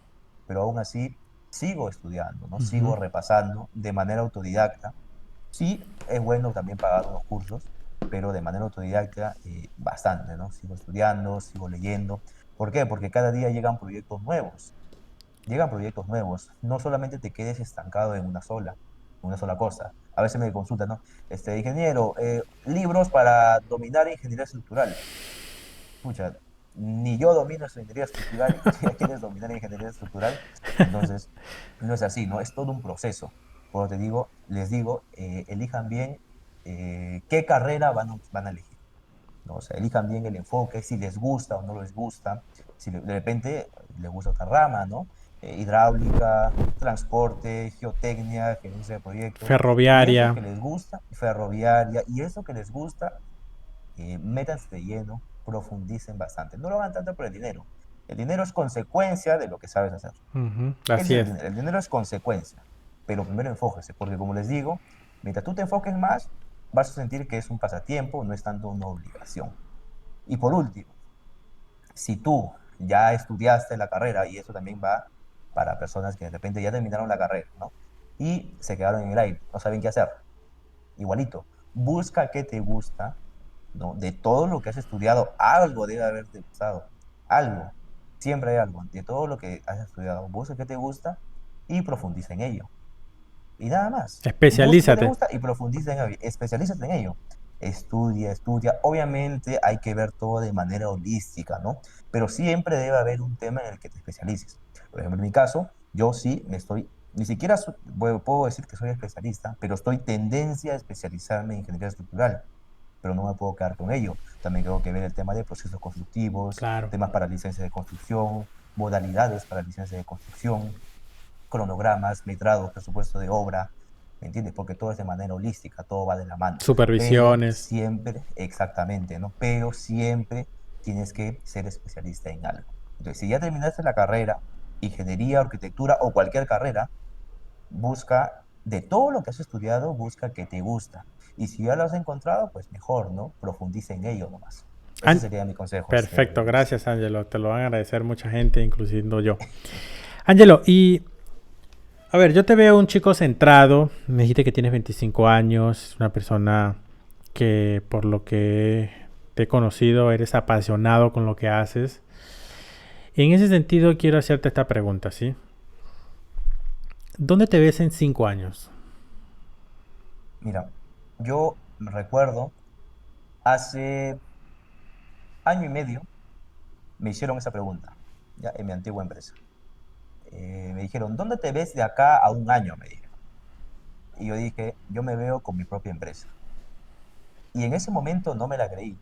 pero aún así sigo estudiando, ¿no? Ujú. Sigo repasando de manera autodidacta. Sí, es bueno también pagar unos cursos, pero de manera autodidacta bastante, ¿no? Sigo estudiando, sigo leyendo. ¿Por qué? Porque cada día llegan proyectos nuevos. No solamente te quedes estancado en una sola cosa. A veces me consultan, ¿no? Ingeniero, libros para dominar ingeniería estructural. Pucha, ni yo domino esa ingeniería estructural y tú ya quieres dominar ingeniería estructural. Entonces, no es así, ¿no? Es todo un proceso. Por lo que te digo, les digo, elijan bien qué carrera van a elegir, ¿no? O sea, elijan bien el enfoque, si les gusta o no les gusta, si de repente les gusta otra rama, ¿no? Hidráulica, transporte, geotecnia, gerencia de proyectos, y eso Ferroviaria. que les gusta, ferroviaria, y eso que les gusta, métanse de lleno, profundicen bastante. No lo hagan tanto por el dinero. El dinero es consecuencia de lo que sabes hacer. Ujú. Ese Así es es. el dinero es consecuencia, pero primero enfóquese, porque como les digo, mientras tú te enfoques más, vas a sentir que es un pasatiempo, no es tanto una obligación. Y por último, si tú ya estudiaste la carrera, y eso también va para personas que de repente ya terminaron la carrera, ¿no? Y se quedaron en el aire, no saben qué hacer. Igualito, busca qué te gusta, ¿no? De todo lo que has estudiado, algo debe haberte gustado, algo. Siempre hay algo. De todo lo que has estudiado, busca qué te gusta y profundiza en ello. Y nada más. Busca qué te Especialízate. gusta y profundiza en ello. Especialízate en ello. estudia, estudia. Obviamente hay que ver todo de manera holística, ¿no? Pero siempre debe haber un tema en el que te especialices. Por ejemplo, en mi caso, yo sí me estoy, ni siquiera puedo decir que soy especialista, pero estoy tendencia a especializarme en ingeniería estructural, pero no me puedo quedar con ello. También tengo que ver el tema de procesos constructivos, Claro. temas para licencia de construcción, modalidades para licencia de construcción, cronogramas, metrados, presupuesto de obra, ¿me entiendes? Porque todo es de manera holística, todo va de la mano. Pero Supervisiones. siempre, exactamente, ¿no? Pero siempre tienes que ser especialista en algo. Entonces, si ya terminaste la carrera, ingeniería, arquitectura o cualquier carrera, busca de todo lo que has estudiado, busca que te gusta. Y si ya lo has encontrado, pues mejor, ¿no? Profundiza en ello nomás. Ese An- sería mi consejo, Perfecto, Luis. gracias Ángelo. Te lo van a agradecer mucha gente, incluyendo yo. Ángelo, y a ver, yo te veo un chico centrado. Me dijiste que tienes 25 años, una persona que por lo que te he conocido eres apasionado con lo que haces. En ese sentido quiero hacerte esta pregunta, ¿sí? ¿Dónde te ves en 5 años? Mira, yo recuerdo hace año y medio me hicieron esa pregunta, ya en mi antigua empresa. Me dijeron, ¿dónde te ves de acá a un año? Me dijeron. Y yo dije, yo me veo con mi propia empresa. Y en ese momento no me la creí.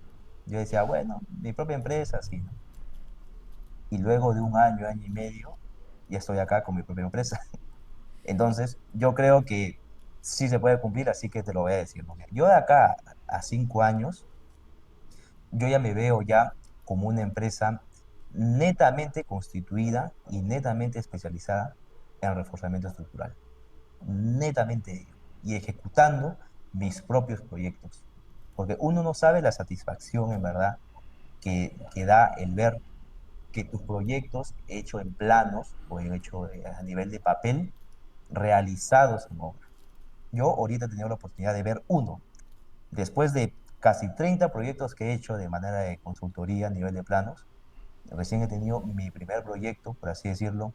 Yo decía, bueno, mi propia empresa, sí, ¿no? Y luego de un año, año y medio, ya estoy acá con mi propia empresa. Entonces, yo creo que sí se puede cumplir, así que te lo voy a decir, ¿no? Yo de acá a 5 años, yo ya me veo ya como una empresa netamente constituida y netamente especializada en reforzamiento estructural. Netamente ello. Y ejecutando mis propios proyectos. Porque uno no sabe la satisfacción en verdad que da el ver que tus proyectos hechos en planos o hechos a nivel de papel, realizados en obra. Yo ahorita he tenido la oportunidad de ver uno, después de casi 30 proyectos que he hecho de manera de consultoría a nivel de planos, recién he tenido mi primer proyecto, por así decirlo,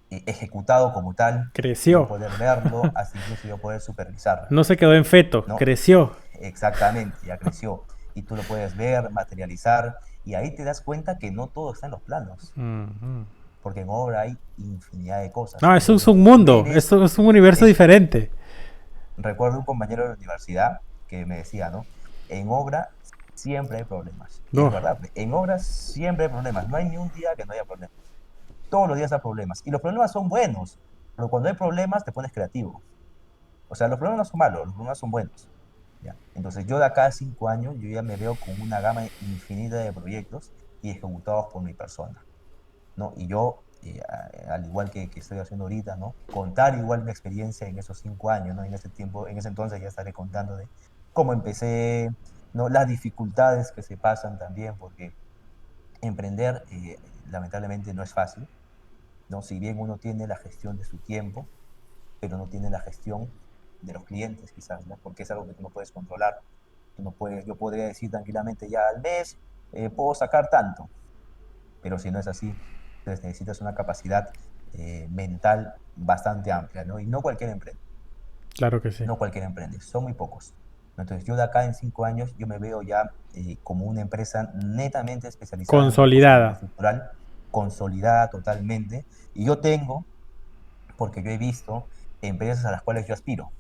ejecutado como tal, yo Creció. poder verlo, hasta incluso yo poder supervisarlo, No se quedó en feto, ¿no? creció. Exactamente, ya creció. Y tú lo puedes ver, materializar, y ahí te das cuenta que no todo está en los planos, Ujú. porque en obra hay infinidad de cosas. No, eso es Entonces, un mundo, debes, eso es un universo es, diferente. recuerdo un compañero de la universidad que me decía, ¿no? En obra siempre hay problemas. Y es No, verdad, en obra siempre hay problemas. No hay ni un día que no haya problemas. Todos los días hay problemas. Y los problemas son buenos, pero cuando hay problemas te pones creativo. O sea, los problemas no son malos, los problemas son buenos. ¿Ya? Entonces, yo de acá a 5 años, yo ya me veo con una gama infinita de proyectos y ejecutados por mi persona, ¿no? Y yo, al igual que estoy haciendo ahorita, ¿no? Contar igual mi experiencia en esos 5 años, ¿no? En ese tiempo, en ese entonces ya estaré contando de cómo empecé, ¿no? Las dificultades que se pasan también, porque emprender, lamentablemente, no es fácil, ¿no? Si bien uno tiene la gestión de su tiempo, pero no tiene la gestión de los clientes, quizás, ¿no? Porque es algo que tú no puedes controlar. Tú no puedes, yo podría decir tranquilamente ya al mes puedo sacar tanto, pero si no es así, entonces necesitas una capacidad mental bastante amplia, ¿no? Y no cualquier emprende, claro que sí. no cualquier emprende, son muy pocos. Entonces yo de acá en 5 años yo me veo ya como una empresa netamente especializada en reforzamiento Consolidada. estructural, consolidada totalmente, y yo tengo, porque yo he visto empresas a las cuales yo aspiro.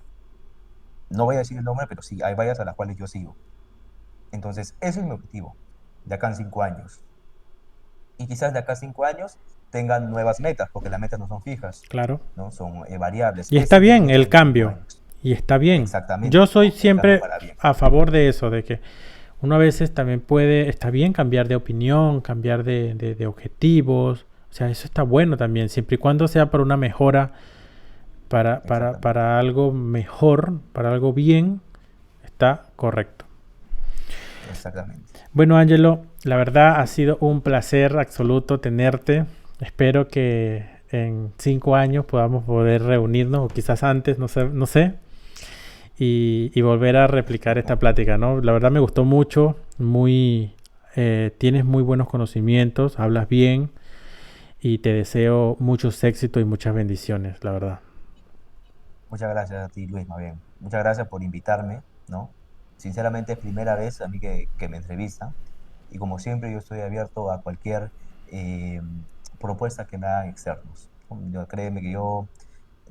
No voy a decir el nombre, pero sí, hay varias a las cuales yo sigo. Entonces, ese es mi objetivo, de acá en 5 años. Y quizás de acá a 5 años tengan nuevas metas, porque las metas no son fijas, Claro. ¿no? Son variables. Y Esa está es mi bien meta el en cinco cambio. años. Y está bien. Yo Exactamente, soy ¿no? El cambio siempre para bien. a favor de eso, de que uno a veces también puede, está bien cambiar de opinión, cambiar de objetivos. O sea, eso está bueno también, siempre y cuando sea para una mejora, Exactamente, para algo mejor, para algo bien, está correcto. exactamente. Bueno, Angelo, la verdad ha sido un placer absoluto tenerte. Espero que en 5 años podamos poder reunirnos, o quizás antes, no sé, no sé, y volver a replicar esta plática, ¿no? La verdad me gustó mucho, tienes muy buenos conocimientos, hablas bien y te deseo muchos éxitos y muchas bendiciones, la verdad. Muchas gracias a ti, Luis, más bien. Muchas gracias por invitarme, ¿no? sinceramente es primera vez a mí que me entrevistan y como siempre yo estoy abierto a cualquier eh, propuesta que me hagan externos. Créeme que yo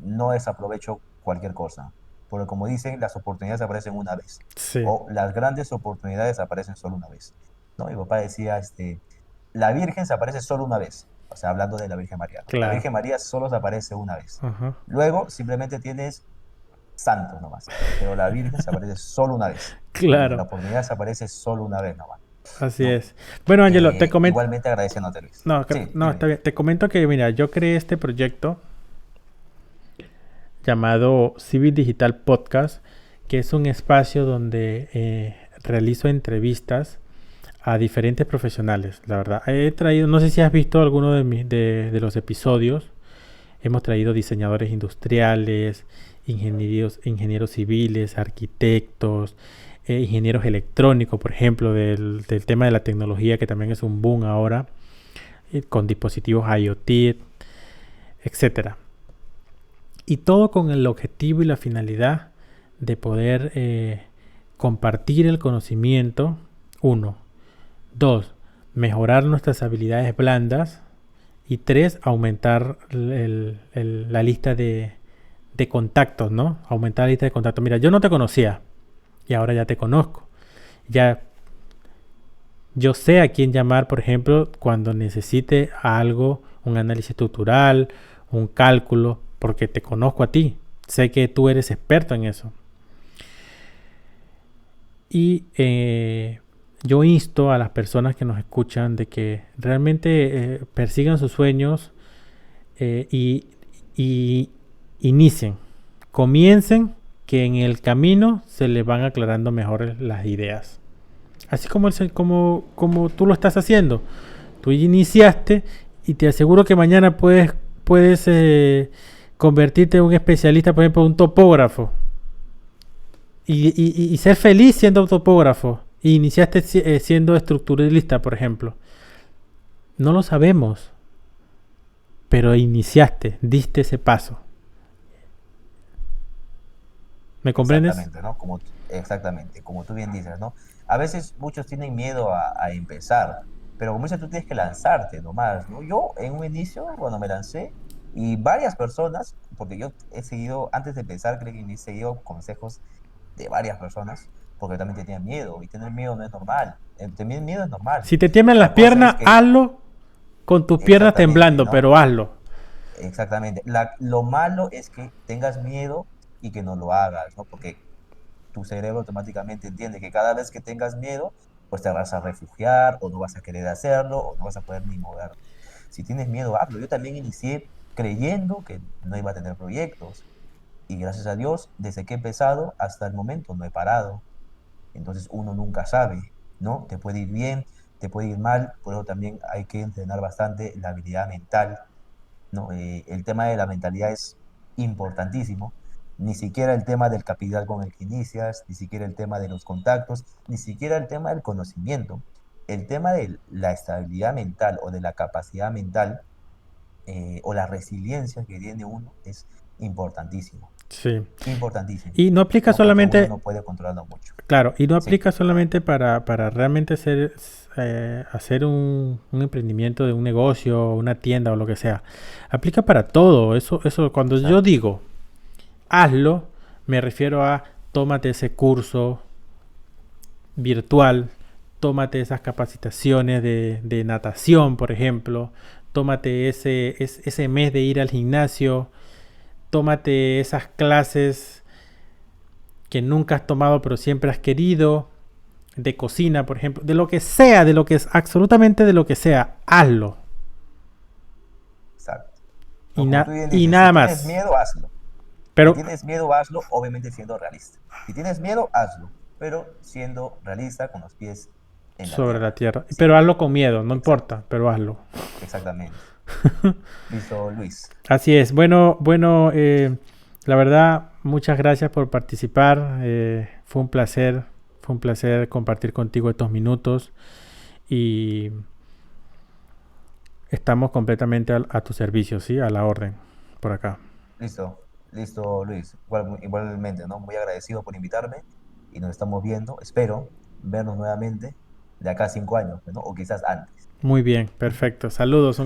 no desaprovecho cualquier cosa, porque como dicen, las oportunidades aparecen una vez, Sí, o las grandes oportunidades aparecen solo una vez, ¿no? Mi papá decía, la Virgen se aparece solo una vez, o sea, hablando de la Virgen María, ¿no? La claro. Virgen María solo se aparece una vez. Ajá. Luego simplemente tienes santos nomás, pero la Virgen se aparece solo una vez. La Claro, oportunidad se aparece solo una vez nomás, así ¿no? es. Bueno, Angelo, te comento. Igualmente agradeciéndote, Luis. No, Sí, no, dime. está bien. Te comento que, mira, yo creé este proyecto llamado Civil Digital Podcast, que es un espacio donde realizo entrevistas a diferentes profesionales. La verdad, he traído, no sé si has visto alguno de los episodios. Hemos traído diseñadores industriales, ingenieros civiles, arquitectos, ingenieros electrónicos, por ejemplo, del tema de la tecnología, que también es un boom ahora, con dispositivos IoT, etcétera. Y todo con el objetivo y la finalidad de poder compartir el conocimiento, uno. Dos, mejorar nuestras habilidades blandas. Y tres, aumentar la lista de contactos, ¿no? Aumentar la lista de contactos. Mira, yo no te conocía y ahora ya te conozco. Ya yo sé a quién llamar, por ejemplo, cuando necesite algo, un análisis estructural, un cálculo, porque te conozco a ti. Sé que tú eres experto en eso. Y yo insto a las personas que nos escuchan de que realmente persigan sus sueños y inicien, comiencen, que en el camino se les van aclarando mejor las ideas. Así como tú lo estás haciendo. Tú iniciaste y te aseguro que mañana puedes convertirte en un especialista, por ejemplo, un topógrafo. Y ser feliz siendo topógrafo. Y iniciaste siendo estructuralista, por ejemplo. No lo sabemos, pero iniciaste, diste ese paso. ¿Me comprendes? Exactamente, ¿no? Exactamente, como tú bien dices, ¿no? A veces muchos tienen miedo a empezar, pero como dices, tú tienes que lanzarte nomás, ¿no? Yo en un inicio, cuando me lancé, y varias personas, porque yo he seguido, antes de empezar, creo que he seguido consejos de varias personas, porque también tenían miedo, y tener miedo no es normal, tener miedo es normal. Si te tiemblan las La cosa es piernas, que, hazlo con tus piernas exactamente, temblando, ¿no? pero hazlo. Exactamente. Lo malo es que tengas miedo y que no lo hagas, ¿no? Porque tu cerebro automáticamente entiende que cada vez que tengas miedo, pues te vas a refugiar o no vas a querer hacerlo o no vas a poder ni moverte. Si tienes miedo, hazlo. Yo también inicié creyendo que no iba a tener proyectos y gracias a Dios, desde que he empezado hasta el momento no he parado. Entonces uno nunca sabe, ¿no? Te puede ir bien, te puede ir mal, por eso también hay que entrenar bastante la habilidad mental, ¿no? El tema de la mentalidad es importantísimo. Ni siquiera el tema del capital con el que inicias, ni siquiera el tema de los contactos, ni siquiera el tema del conocimiento. El tema de la estabilidad mental o de la capacidad mental o la resiliencia que tiene uno es importantísimo, Sí. importantísimo, Y no aplica ¿no? Porque uno solamente, no puede controlarlo mucho. claro, y no Sí, aplica solamente para realmente hacer un emprendimiento de un negocio, una tienda o lo que sea. Aplica para todo. Eso, cuando yo exacto, digo hazlo, me refiero a tómate ese curso virtual, tómate esas capacitaciones de natación, por ejemplo, tómate ese mes de ir al gimnasio, tómate esas clases que nunca has tomado pero siempre has querido, de cocina, por ejemplo, de lo que sea, de lo que es absolutamente de lo que sea, hazlo. exacto. Y, No, como tú bien y dices, si nada tienes más. miedo, hazlo. Si Pero tienes miedo, hazlo, obviamente siendo realista. Si tienes miedo, hazlo, pero siendo realista con los pies en la sobre la tierra. tierra. Pero Siempre. hazlo con miedo, no Exacto, importa, pero hazlo. exactamente. Listo, Luis. Así es. Bueno, la verdad, muchas gracias por participar. Fue un placer compartir contigo estos minutos y estamos completamente a tu servicio, ¿sí? A la orden, por acá. Listo, listo, Luis. Igualmente, ¿no? Muy agradecido por invitarme y nos estamos viendo, espero vernos nuevamente de acá a 5 años, ¿no? O quizás antes. Muy bien, perfecto. Saludos.